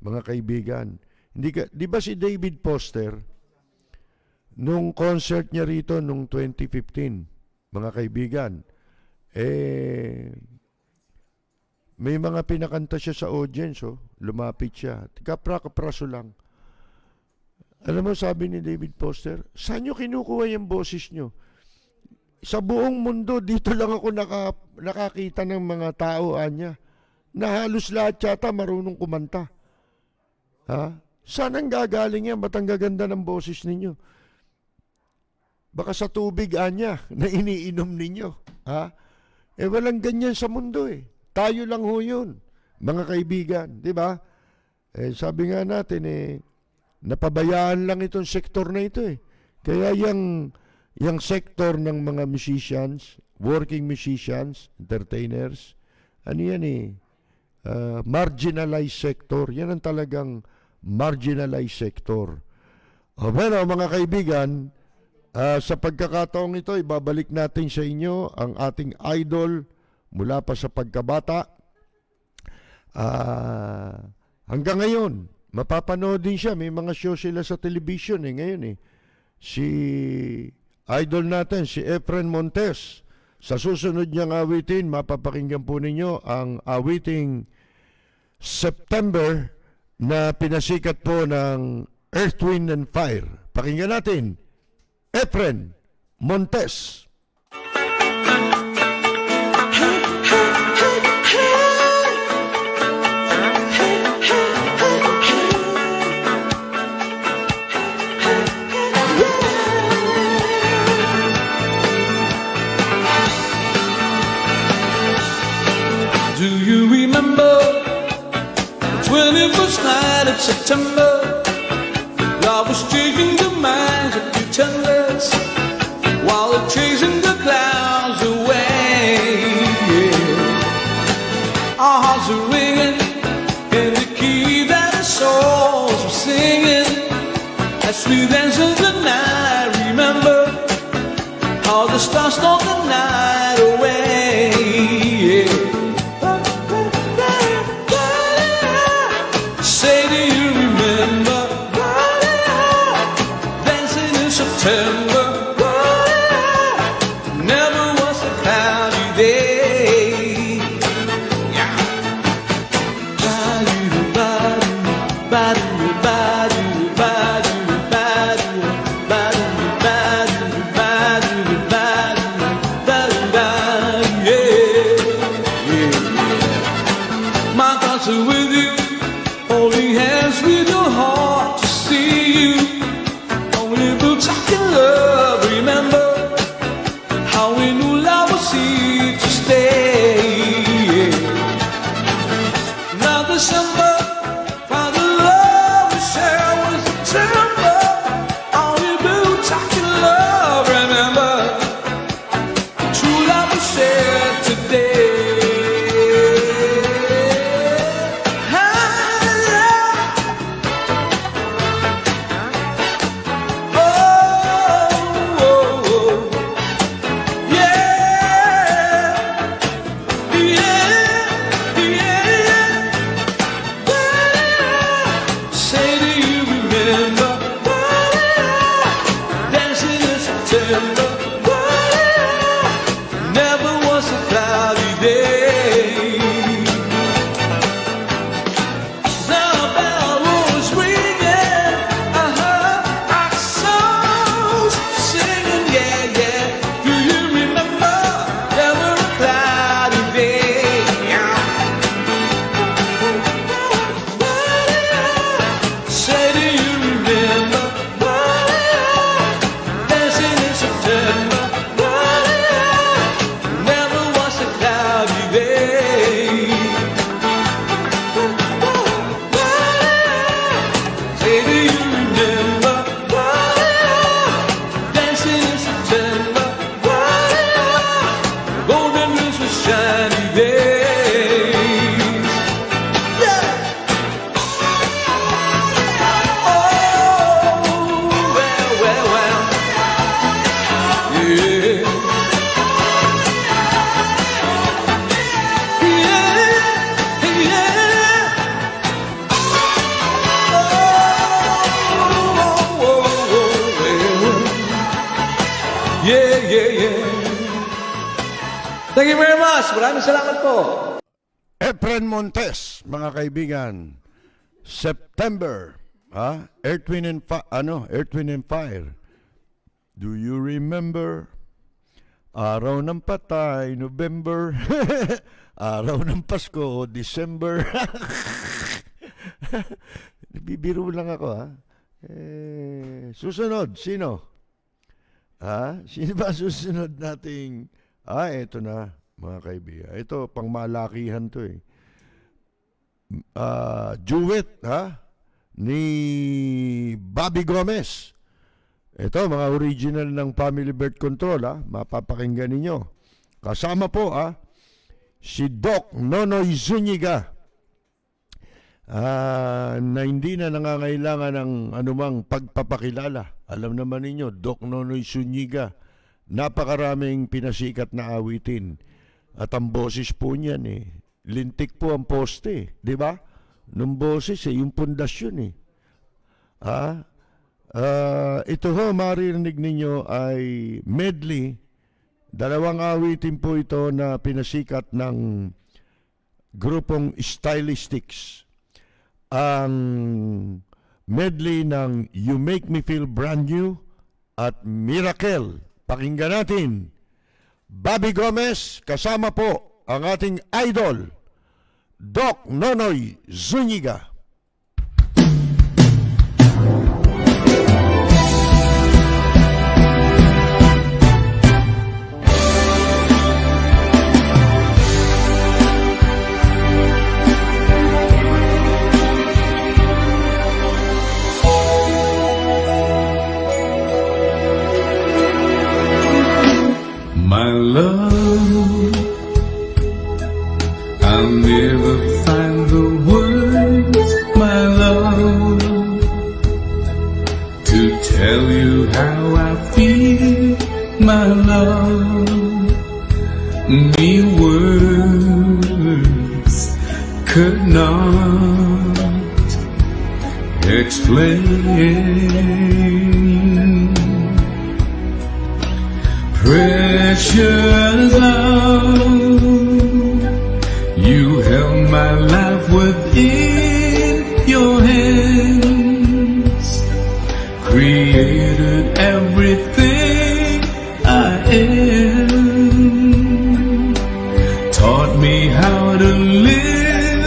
S2: mga kaibigan. Di ba si David Foster, nung concert niya rito nung 2015, mga kaibigan, may mga pinakanta siya sa audience, lumapit siya. Kapra-kapraso lang. Alam mo, sabi ni David Foster, saan nyo kinukuha yung boses nyo? Sa buong mundo, dito lang ako nakakita ng mga tao, anya, na halos lahat yata marunong kumanta. Ha? Saan ang gagaling yan? Ba't ang gaganda ng boses ninyo? Baka sa tubig, anya, na iniinom ninyo. Ha? Walang ganyan sa mundo eh. Tayo lang ho yun, mga kaibigan. Di ba? Sabi nga natin napabayaan lang itong sektor na ito eh. Kaya yung sektor ng mga musicians, working musicians, entertainers, marginalized sector. Yan ang talagang marginalized sector. Bueno, mga kaibigan, sa pagkakataong ito, ibabalik natin sa inyo ang ating idol mula pa sa pagkabata. Hanggang ngayon, mapapanood din siya. May mga show sila sa television ngayon. Si idol natin, si Efren Montes. Sa susunod niyang awitin, mapapakinggan po ninyo ang awiting September na pinasikat po ng Earth, Wind and Fire. Pakinggan natin, Efren Montes.
S4: Do you remember the 21st night of September? Love was changing the minds of pretenders while they're chasing the clouds away. Our hearts are ringing in the key that our souls were singing as we dance in the night. Remember how the stars stole the night away. Say, do you remember dancing in September? Never was a cloudy day. Yeah. concert with you, holding hands with your heart to see you. Only we'll talk in love, remember how we knew love was here to stay. Now December, found the love we share was September. Only we'll talk in love, remember true love we share today. Never was a cloudy day. Now a bell was ringing, I heard our songs singing, yeah, yeah. Do you remember? Never a cloudy day. Say, do you remember? Dancing in September. Never was a cloudy day. Say, do you remember? Dancing in September. Golden rings with shiny days. Yeah. Oh, well, well, well. Yeah. Yeah, yeah, yeah. Thank you very much. Maraming salamat po.
S2: Efren Montes, mga kaibigan. September, Earth, Wind and Fire. Do you remember? Araw ng patay, November. Araw ng Pasko, December. Bibiro lang ako, susunod, sino? Sino ba susunod nating... ito na, mga kaibigan. Ito, pangmalakihan to eh. Duet, ni Bobby Gomez. Ito, mga original ng Family Birth Control, mapapakinggan ninyo. Kasama po, si Doc Nonoy Zuniga. Na hindi na nangangailangan ng anumang pagpapakilala. Alam naman ninyo, Doc Nonoy Zuniga. Napakaraming pinasikat na awitin. At ang boses po niyan lintik po ang poste, di ba? Nung boses yung pundasyon ito ho, maririnig ninyo ay medley. Dalawang awitin po ito na pinasikat ng grupong Stylistics. Ang medley ng You Make Me Feel Brand New at Miracle. Pakinggan natin. Bobby Gomez, kasama po ang ating idol, Doc Nonoy Zuniga.
S1: My love, I'll never find the words, my love, to tell you how I feel, my love. Mere words could not explain. Precious love, you held my life within your hands, created everything I am, taught me how to live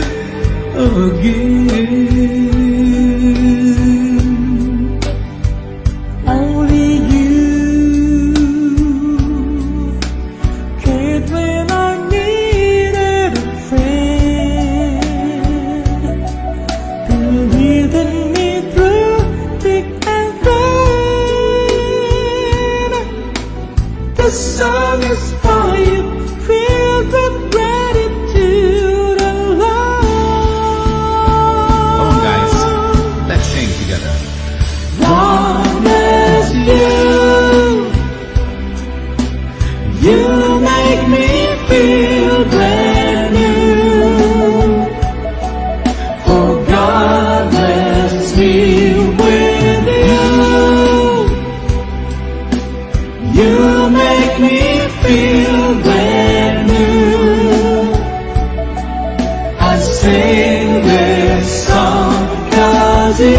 S4: sing this song 'cause you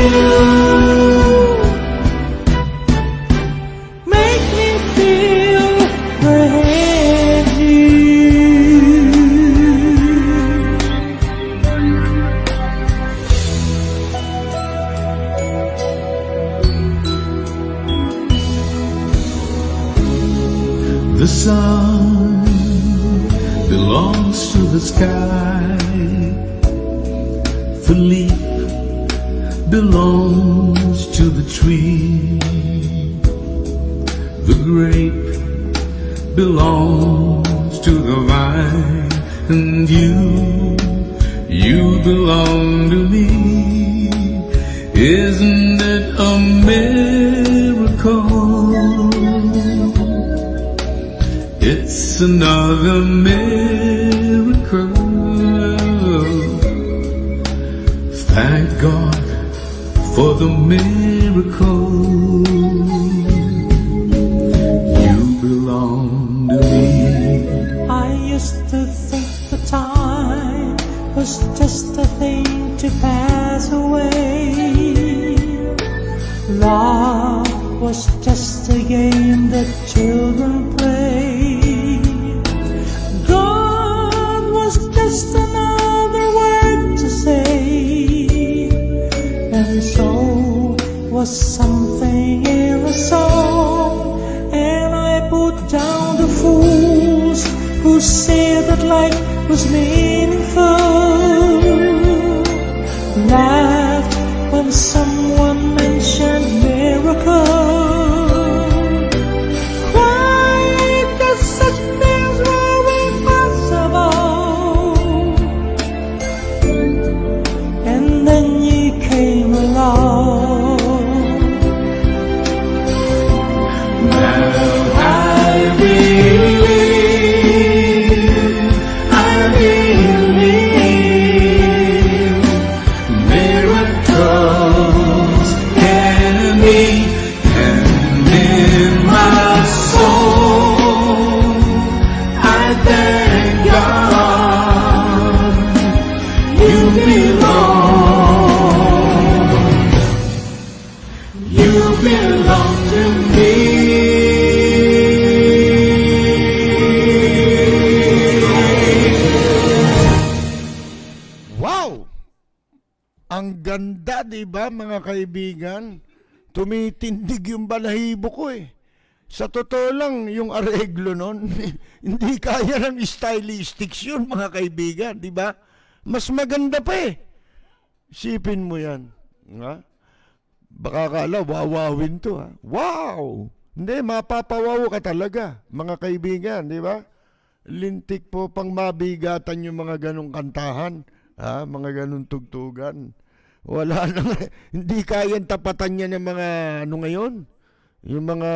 S4: make me feel brand new.
S1: The sun belongs to the sky. The leaf belongs to the tree. The grape belongs to the vine. And you belong to me. Isn't it a miracle? It's another miracle. Thank God for the miracle. You belong to me.
S4: I used to think the time was just a thing to pass away. Love was just a game that children play. God was just another word to say. And so was something in a song. And I put down the fools who say that life was meaningful. Laughed when someone mentioned miracle. Cried 'cause such things were impossible. And then you came along.
S1: Now I believe miracles can be, and in my soul I thank God you belong to me.
S2: Wow! Ang ganda, di ba, mga kaibigan? Tumitindig yung balahibo ko eh. Sa totoo lang, yung areglo nun, hindi kaya ng stylistics yun, mga kaibigan, di ba? Mas maganda pa eh. Sipin mo yan. Ha? Baka kala, wawawin to ha. Wow! Hindi, mapapawaw ka talaga, mga kaibigan, di ba? Lintik po pang mabigatan yung mga ganong kantahan, ha? Mga ganong tugtugan. Wala na, hindi kayang tapatan niya ng mga ano ngayon. Yung mga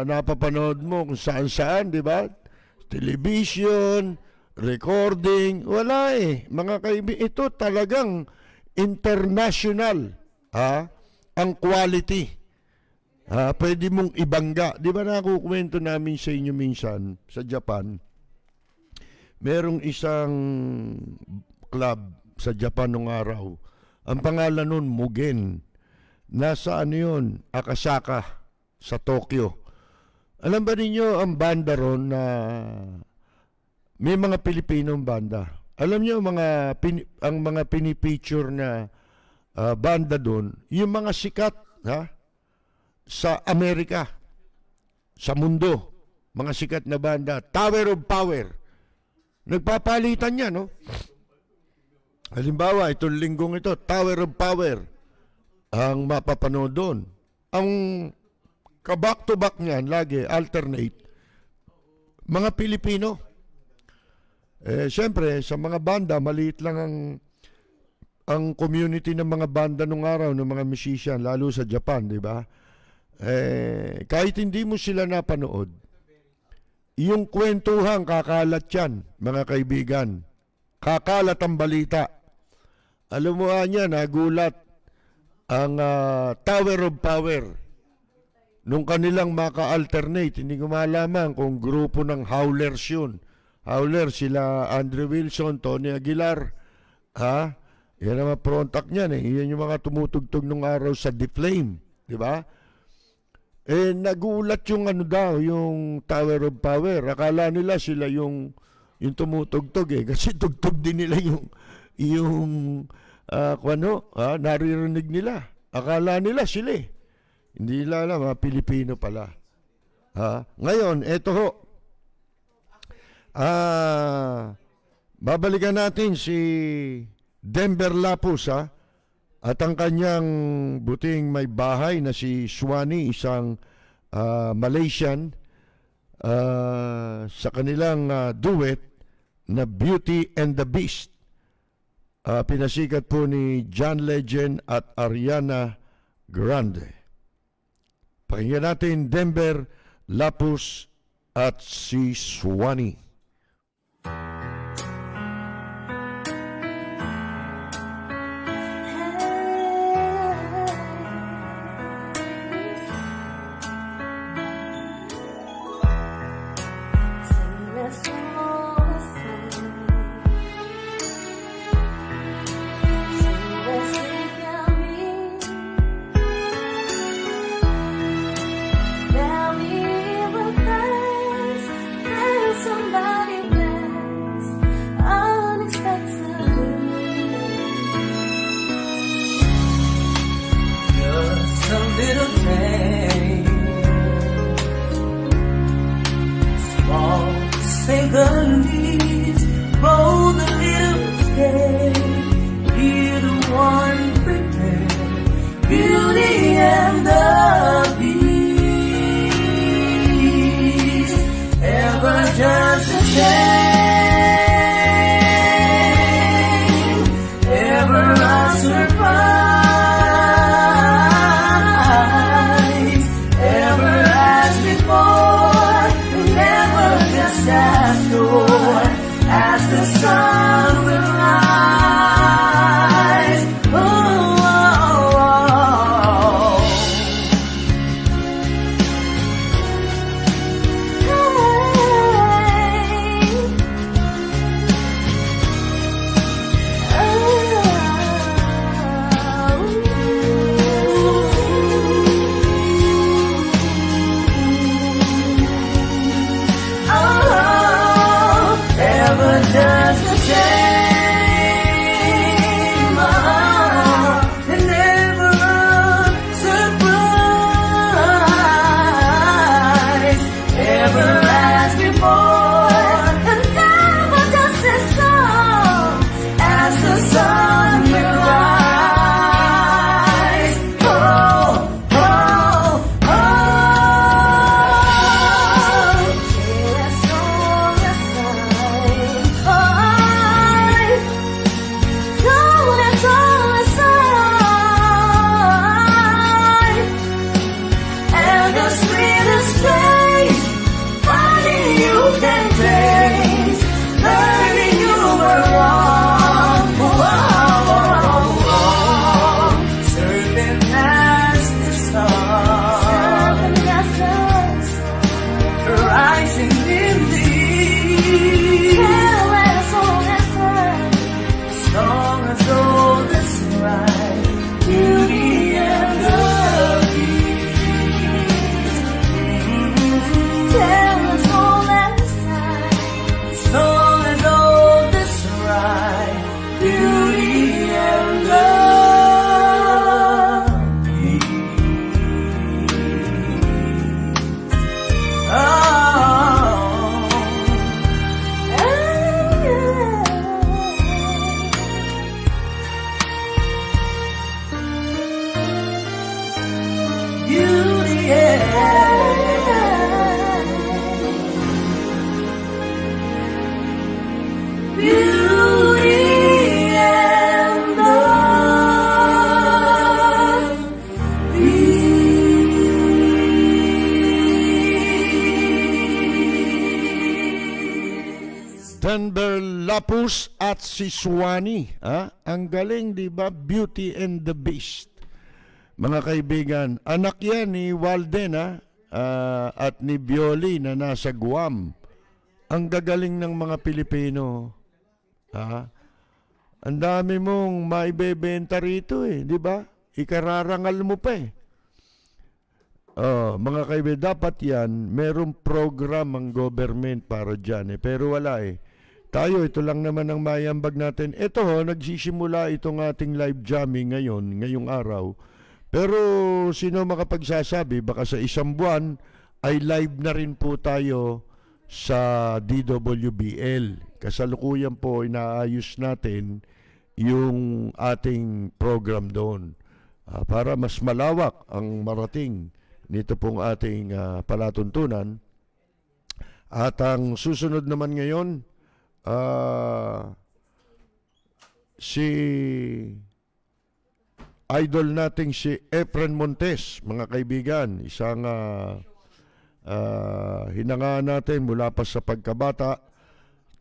S2: napapanood mo kung saan-saan, di ba? Television, recording, wala eh. Mga kaibigan, ito talagang international, ha? Ang quality. Ha? Pwede mong ibangga. Di ba nakukwento namin sa inyo minsan sa Japan? Merong isang club sa Japan nung araw. Ang pangalan nun, Mugen. Nasa ano yun? Akasaka sa Tokyo. Alam ba ninyo ang banda ron na may mga Pilipinong banda? Alam niyo ang mga pinipicture na banda doon, yung mga sikat ha, sa Amerika, sa mundo, mga sikat na banda, Tower of Power. Nagpapalitan niya, no? Halimbawa, itong linggong ito, Tower of Power, ang mapapanood doon. Ang kaback-to-back niyan, lagi, alternate, mga Pilipino. Siyempre, sa mga banda, maliit lang ang community ng mga banda nung araw, ng mga musician, lalo sa Japan, di ba? Kahit hindi mo sila napanood, yung kwentuhan, kakalat yan, mga kaibigan. Kakalat ang balita. Alam mo niya, nagulat ang Tower of Power. Nung kanilang maka-alternate, hindi ko malaman kung grupo ng Howlers yun. Howlers, sila Andre Wilson, Tony Aguilar, Ha? Yan ang mga frontak niyan eh. Yan yung mga tumutugtog nung araw sa The Flame. Di ba? Eh, nagulat yung ano daw, yung Tower of Power. Akala nila sila yung tumutugtog eh. Kasi tugtog din nila naririnig nila. Akala nila sila eh. Hindi nila alam, Pilipino pala. Ngayon, eto ho. Babalikan natin si Denver Lapus at ang kanyang buting may bahay na si Suwani, isang Malaysian, sa kanilang duet na Beauty and the Beast. Pinasikat po ni John Legend at Ariana Grande. Pakinggan natin Denver Lapus at si Suwani. Denver Lapus at si Suwani. Ang galing, di ba? Beauty and the Beast. Mga kaibigan, anak yan ni Walden at ni Bioli na nasa Guam. Ang gagaling ng mga Pilipino. Ang dami mong maibebenta rito eh, di ba? Ikararangal mo pa eh. Mga kaibigan, dapat yan, merong program ang government para dyan eh. Pero wala eh. Tayo, ito lang naman ang mayambag natin. Ito nagsisimula itong ating live jamming ngayong araw. Pero sino makapagsasabi, baka sa isang buwan ay live na rin po tayo sa DWBL. Kasalukuyan po inaayos natin yung ating program doon para mas malawak ang marating nito pong ating palatuntunan. At ang susunod naman ngayon, si idol nating si Efren Montes, mga kaibigan, isang hinangaan natin mula pa sa pagkabata,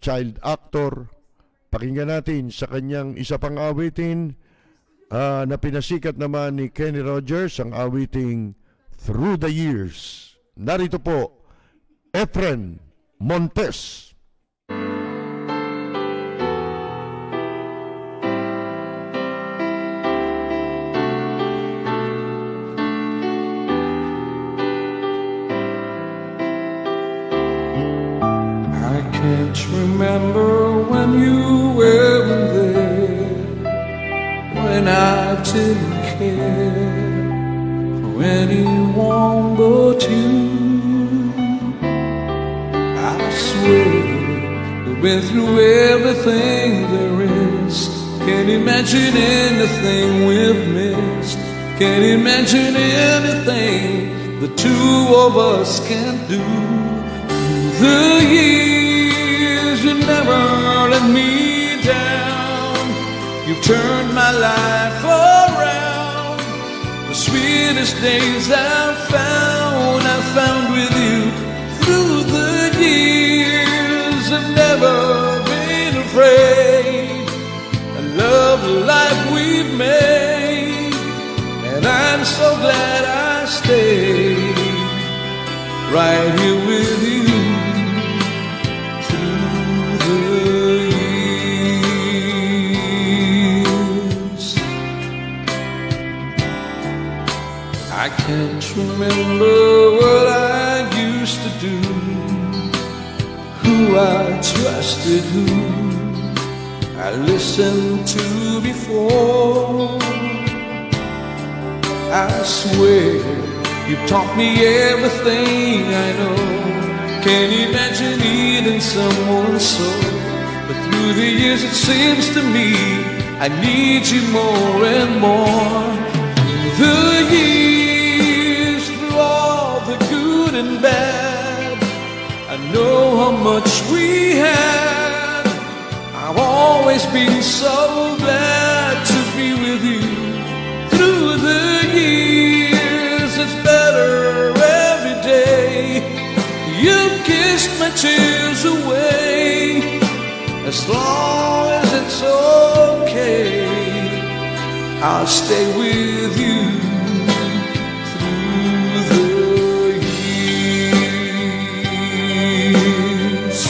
S2: child actor. Pakinggan natin sa kanyang isa pang awitin na pinasikat naman ni Kenny Rogers, ang awiting Through the Years. Narito po, Efren Montes.
S1: I can't remember when you weren't there, when I didn't care for anyone but you. I swear we've been through everything there is. Can't imagine anything we've missed. Can't imagine anything the two of us can do. The years, you never let me down. You've turned my life around. The sweetest days I've found with you. Through the years, I've never been afraid. I love the life we've made, and I'm so glad I stayed right here with you. I can't remember what I used to do, who I trusted, who I listened to before. I swear you taught me everything I know. Can't imagine needing someone so, but through the years it seems to me I need you more and more. The years, through all the good and bad, I know how much we had. I've always been so glad to be with you. Through the years, it's better every day. You've kissed my tears away. As long as it's okay, I'll stay with you through the years.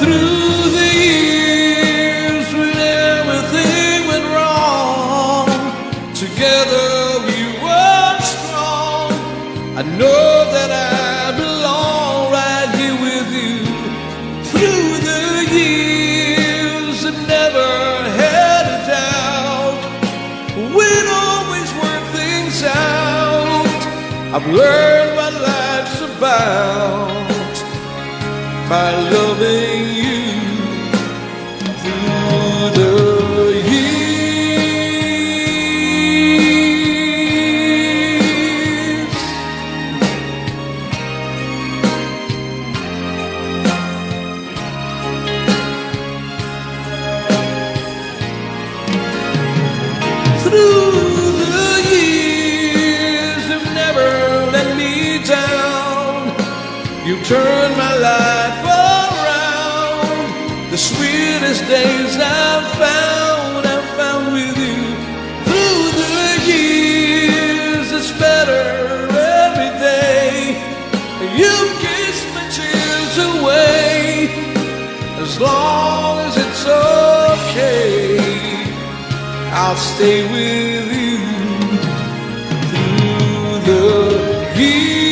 S1: Through the years, when everything went wrong, together we were strong. I know that I belong right here with you. Through the years, I never had a doubt. We'd always work things out. I've learned what life's about by loving you through the years. Through the years, you've never let me down. You've turned my life around. The sweetest days I've found with you. Through the years, it's better every day. You've kissed my tears away. As long as it's
S4: I'll stay with you through the years.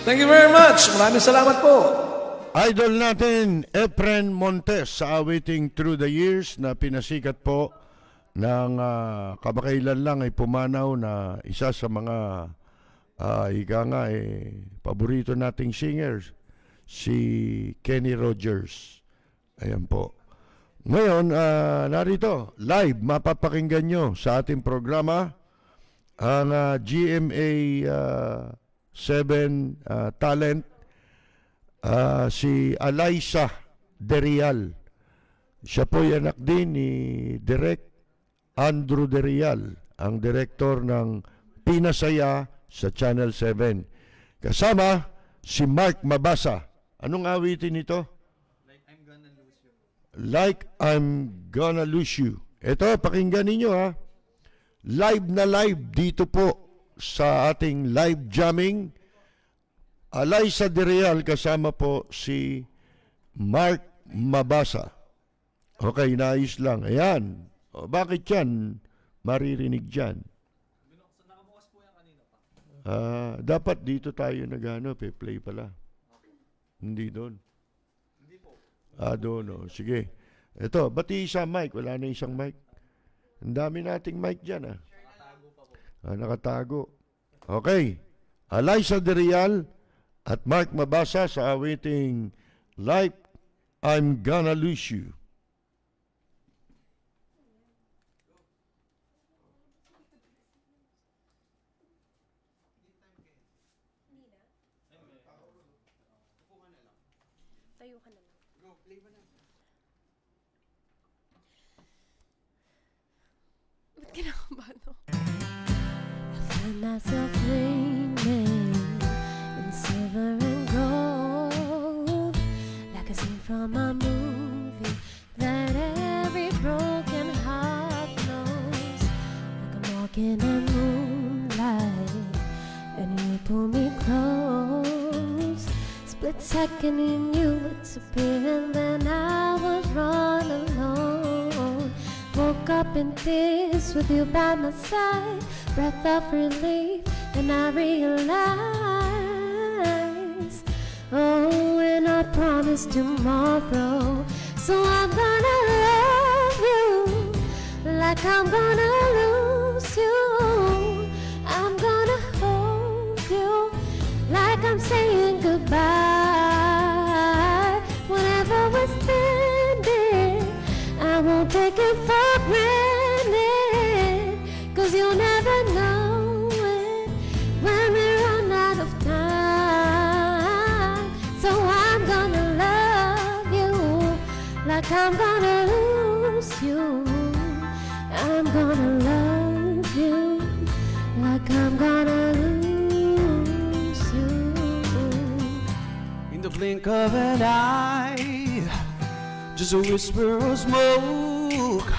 S9: Thank you very much. Maraming salamat po.
S2: Idol natin, Efren Montes, sa awiting Through the Years na pinasikat po ng kamakailan lang ay pumanaw na isa sa mga ika nga paborito nating singers, si Kenny Rogers. Ayan po. Ngayon, narito, live, mapapakinggan nyo sa ating programa ang GMA 7 talent, si Alaysa Derial. Siya po ay anak din ni Direk Andrew Derial, ang direktor ng Pinasaya sa Channel 7. Kasama si Mark Mabasa. Anong awitin nito? Like I'm Gonna Lose You. Ito, pakinggan ninyo ha. Live na live dito po sa ating live jamming. Alaysa Derial kasama po si Mark Mabasa. Okay, naayos lang. Ayan. O, bakit yan? Maririnig dyan. Dapat dito tayo play pala. Hindi doon. Doon. Oh. Sige. Ito, bati isang mic. Wala na isang mic. Ang dami nating mic dyan. Nakatago. Okay. Alaysa Derial at Mark Mabasa sa awiting Like I'm Gonna Lose You.
S7: Tayo ka na lang. Ba't kinakabahan ako?
S6: Find myself dreaming in silver and gold, like a scene from a movie that every broken heart knows. Like I'm walking in moonlight and you pull me close. Split second and you disappear and then I was run alone. Woke up in tears with you by my side, breath of relief, and I realized, oh, and I promised tomorrow. So I'm gonna love you like I'm gonna lose you. I'm gonna hold you like I'm saying goodbye. Whenever we're standing, I won't take it for granted, 'cause you'll never know it when we run out of time. So I'm gonna love you like I'm gonna lose you. I'm gonna love you like I'm gonna lose you.
S8: In the blink of an eye, just a whisper of smoke,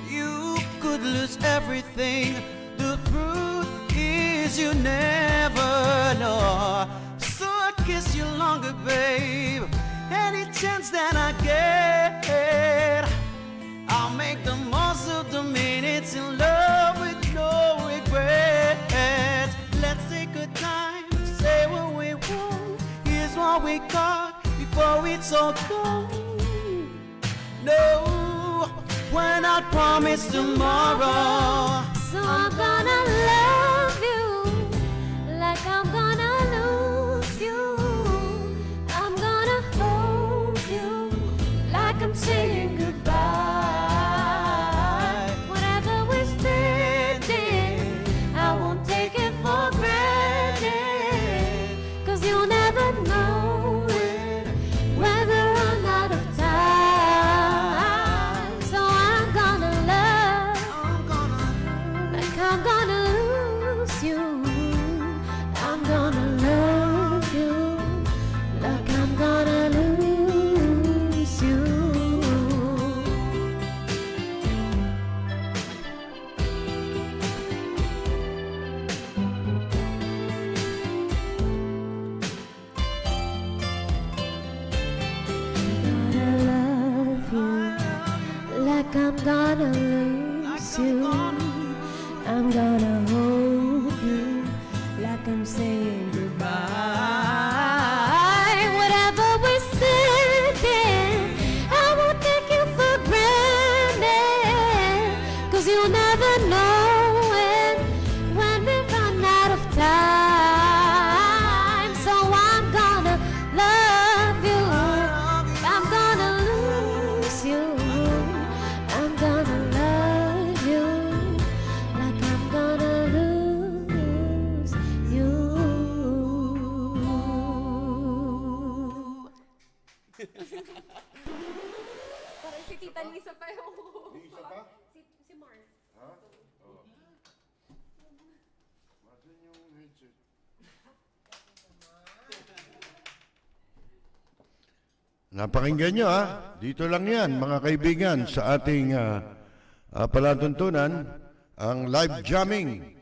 S8: you could lose everything. The truth is you never know. So I kiss you longer, babe. Any chance that I get, I'll make the most of the minutes in love with no regrets. Let's take a time, say what we want. Here's what we got before it's all gone. No, we're not promised tomorrow.
S6: So I'm gonna love you like I'm gonna lose you. I'm gonna hold you like I'm saying goodbye. Whenever we're standing, I won't take it for granted, 'cause you'll never know it when we run out of time. So I'm gonna love like I'm gonna lose you. I'm gonna love you like I'm gonna lose gonna lose you. I'm gonna hold you like I'm saying goodbye. Whatever we're standing, I won't take you for granted. 'Cause you'll never know it when we run out of time. So I'm gonna love you. I'm gonna lose you. I'm gonna love you like I'm gonna lose you.
S7: Parang si Tita Lisa pa yung... Lisa pa? Si Mark.
S2: Napakinggan nyo dito lang yan mga kaibigan sa ating palatuntunan, ang live jamming.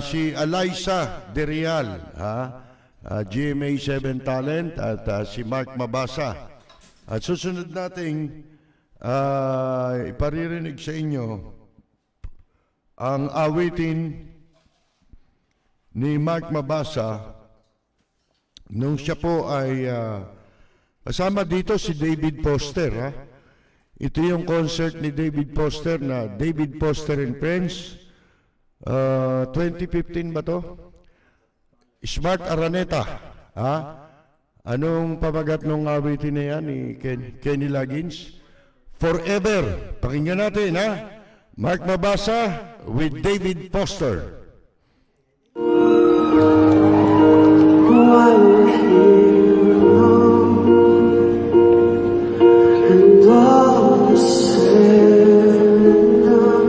S2: Si Eliza De Real, GMA7 Talent at si Mark Mabasa. At susunod nating iparirinig sa inyo ang awitin ni Mark Mabasa nung siya po ay kasama dito si David Foster. Ito yung concert ni David Foster na David Foster and Friends. 2015 ba to? Smart Araneta. Anong pamagat nung awitin na yan ni Kenny Loggins? Forever. Pakinggan natin Mark Mabasa with David Foster.
S8: And all is said and done.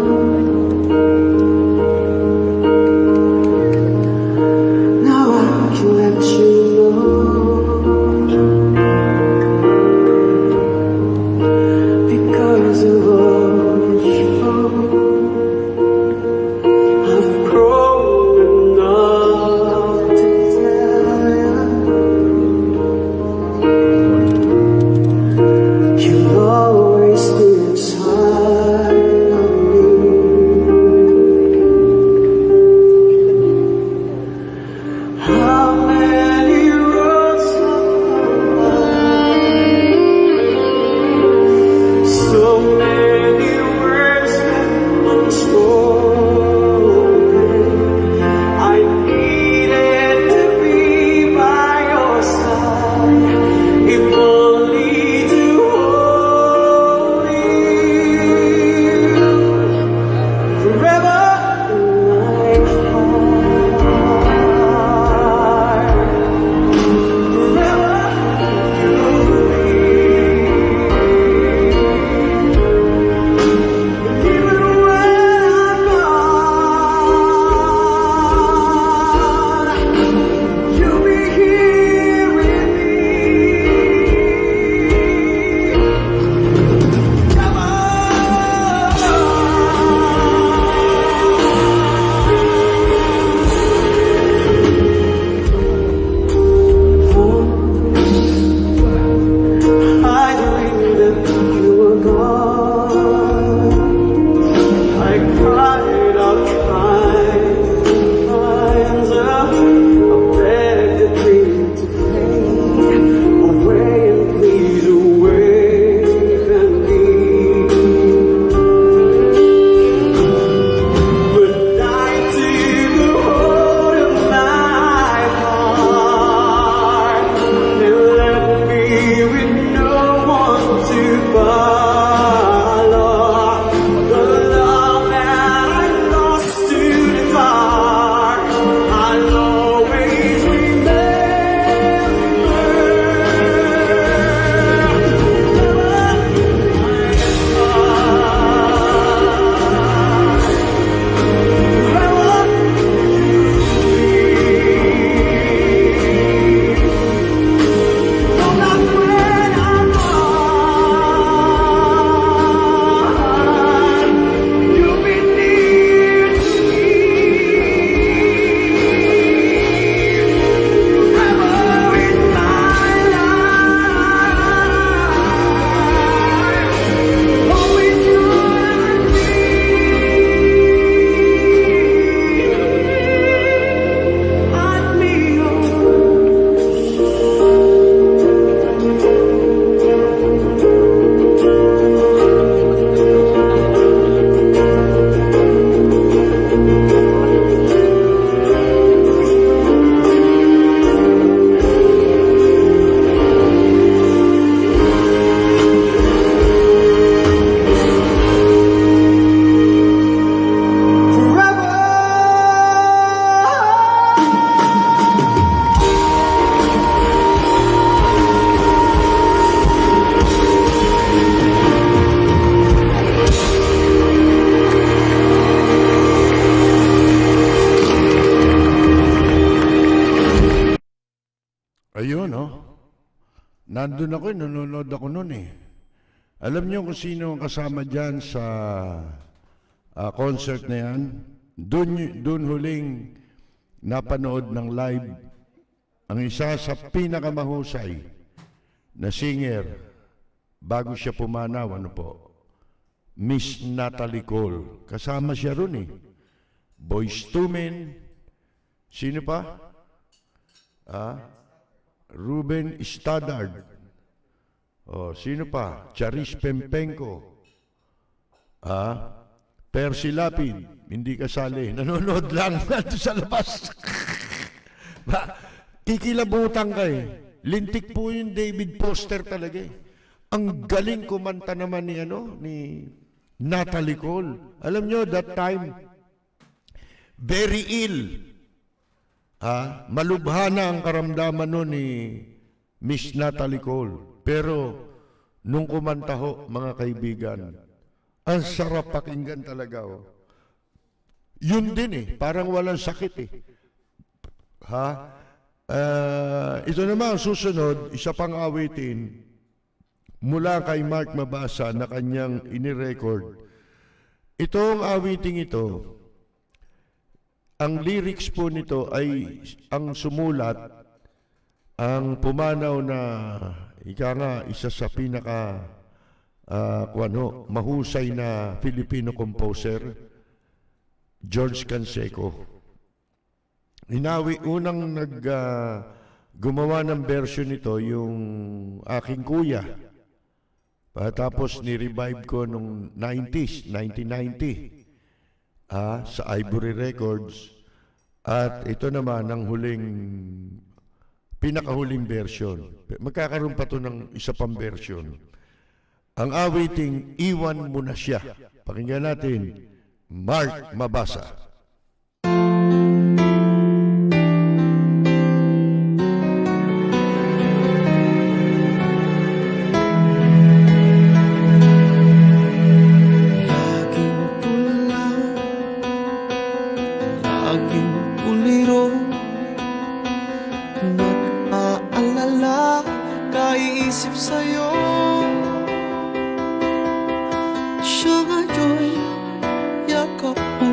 S8: Now I can let you know, because of all you know, I've grown enough
S2: Ayun, no? Nandun ako, nanonood ako nun eh. Alam niyo kung sino ang kasama dyan sa concert na yan? Doon huling napanood ng live ang isa sa pinakamahusay na singer bago siya pumanaw, ano po? Miss Natalie Cole. Kasama siya ron eh. Boyz II Men. Sino pa? Ruben Studdard. Sino pa? Charis Pempenko. Percy Lapid. Hindi kasali. Nanonood lang nandun sa labas. Kikilabutan ka eh. Lintik po yung David Foster talaga eh. Ang galing kumanta naman ni Natalie Cole. Alam nyo, that time, very ill. Malubha na ang karamdaman nun ni Miss Natalie Cole. Pero, nung kumanta ho, mga kaibigan, ang sarap pakinggan talaga. Yun din eh, parang walang sakit eh. Ito naman, susunod, isa pang awitin, mula kay Mark Mabasa na kanyang inirecord. Itong awiting ito, ang lyrics po nito ay ang sumulat, ang pumanaw na, isa sa pinaka mahusay na Filipino composer, George Canseco. Unang gumawa ng version nito yung aking kuya. Tapos ni-revive ko nung 1990 sa Ivory Records. At ito naman ang pinakahuling version. Magkakaroon pa to ng isa pang version. Ang awiting, Iwan Mo Na Siya. Pakinggan natin, Mark Mabasa.
S8: Isip sa'yo, siya ngayon'y yakap mo.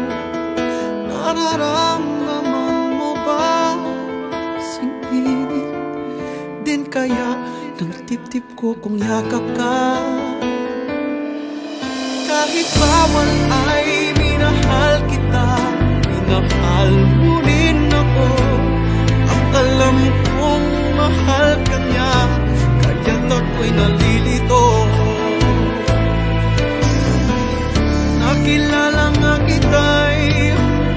S8: Nararamdaman mo ba singit din kaya ng tip-tip ko kung yakap ka? Kahit bawal ay minahal kita, minahal mo rin ako. At alam kong mahal ka niya, kaya't ako'y nalilito. Nakilala nga kita'y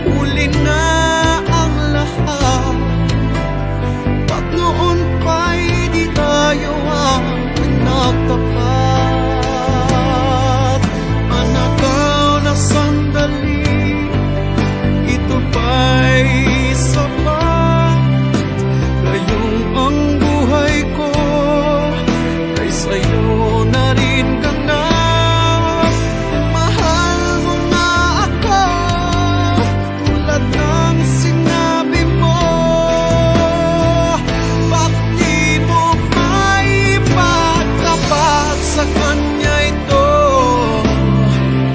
S8: huli na ang lahat. Pag noon pa'y di tayo ang nagtapat. Manakaw na sandali, ito ba'y sapat? Ngayong ang buhay ko ay sa'yo na rin ganap. Mahal mo nga ako, tulad ng sinabi mo. Bakit di mo maipagtapat sa kanya ito?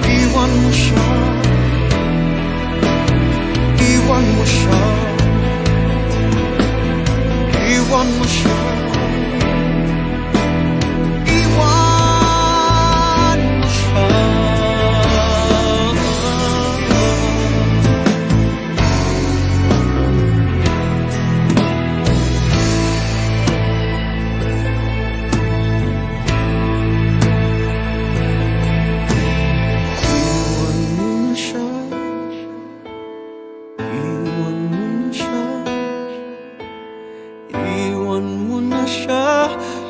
S8: Iwan mo siya, iwan mo siya, iwan mo siya.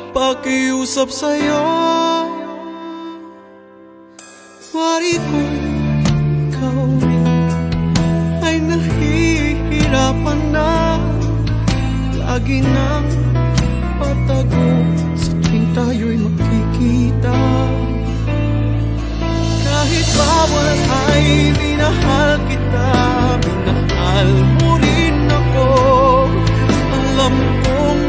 S8: Pakiusap sa'yo, wari ko, ikaw rin ay nahihirapan na. Lagi nang patago sa tuwing tayo'y magkikita. Kahit bawal ay minahal kita, minahal mo rin ako. Alam kong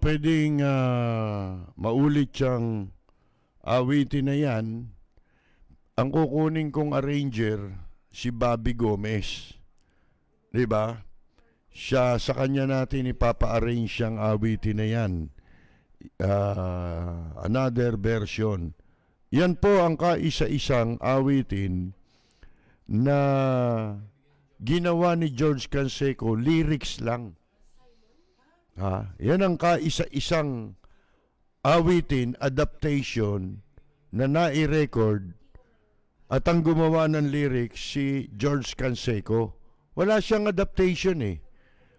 S2: pwedeng maulit siyang awitin na yan, ang kukunin kong arranger, si Bobby Gomez. Diba? Siya, sa kanya natin ipapa-arrange siyang awitin na yan. Another version. Yan po ang kaisa-isang awitin na ginawa ni George Canseco, lyrics lang. Yan ang kaisa-isang awitin, adaptation na nai-record at ang gumawa ng lyrics si George Canseco. Wala siyang adaptation eh.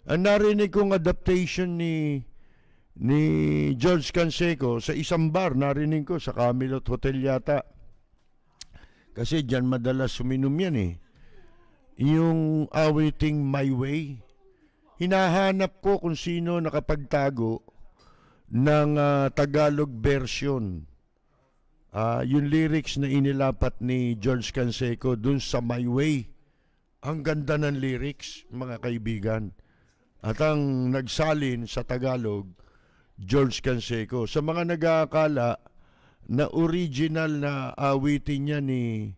S2: Ang narinig kong adaptation ni George Canseco sa isang bar, narinig ko sa Camelot Hotel yata. Kasi dyan madalas suminom yan eh. Yung awiting My Way. Hinahanap ko kung sino nakapagtago ng Tagalog version. Yung lyrics na inilapat ni George Canseco dun sa My Way. Ang ganda ng lyrics, mga kaibigan. At ang nagsalin sa Tagalog, George Canseco. Sa mga nag-aakala na original na awitin niya ni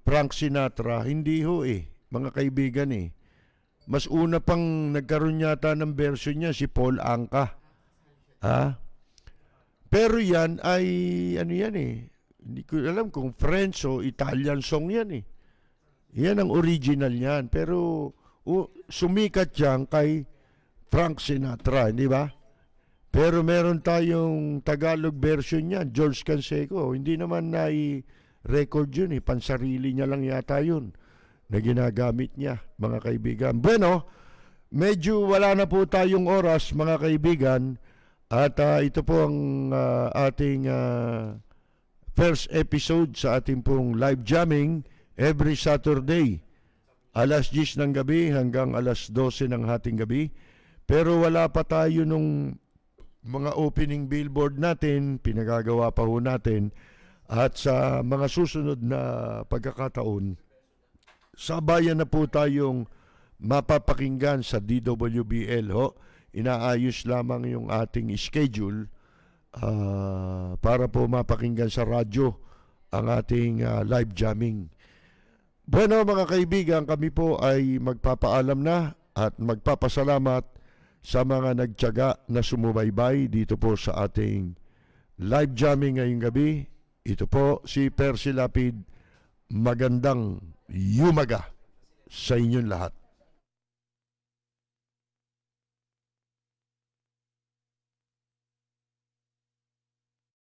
S2: Frank Sinatra, hindi ho eh, mga kaibigan eh. Mas una pang nagkaroon yata ng version niya si Paul Anka. Pero yan ay, ano yan eh, hindi ko alam kung French o Italian song yan eh. Yan ang original yan. Pero sumikat yan kay Frank Sinatra, hindi ba? Pero meron tayong Tagalog version niyan, George Canseco. Hindi naman na-record yun eh. Pansarili niya lang yata yun na ginagamit niya, mga kaibigan. Bueno, medyo wala na po tayong oras, mga kaibigan. At ito po ang ating first episode sa ating pong live jamming every Saturday. Alas 10 ng gabi hanggang alas 12 ng hating gabi. Pero wala pa tayo nung mga opening billboard natin, pinagagawa pa ho natin. At sa mga susunod na pagkakataon, sabayan na po tayong mapapakinggan sa DWBL ho. Inaayos lamang yung ating schedule para po mapakinggan sa radyo ang ating live jamming. Bueno mga kaibigan, kami po ay magpapaalam na at magpapasalamat sa mga nagtiyaga na sumubaybay dito po sa ating live jamming ngayong gabi. Ito po si Percy Lapid. Magandang yumaga sa inyong lahat.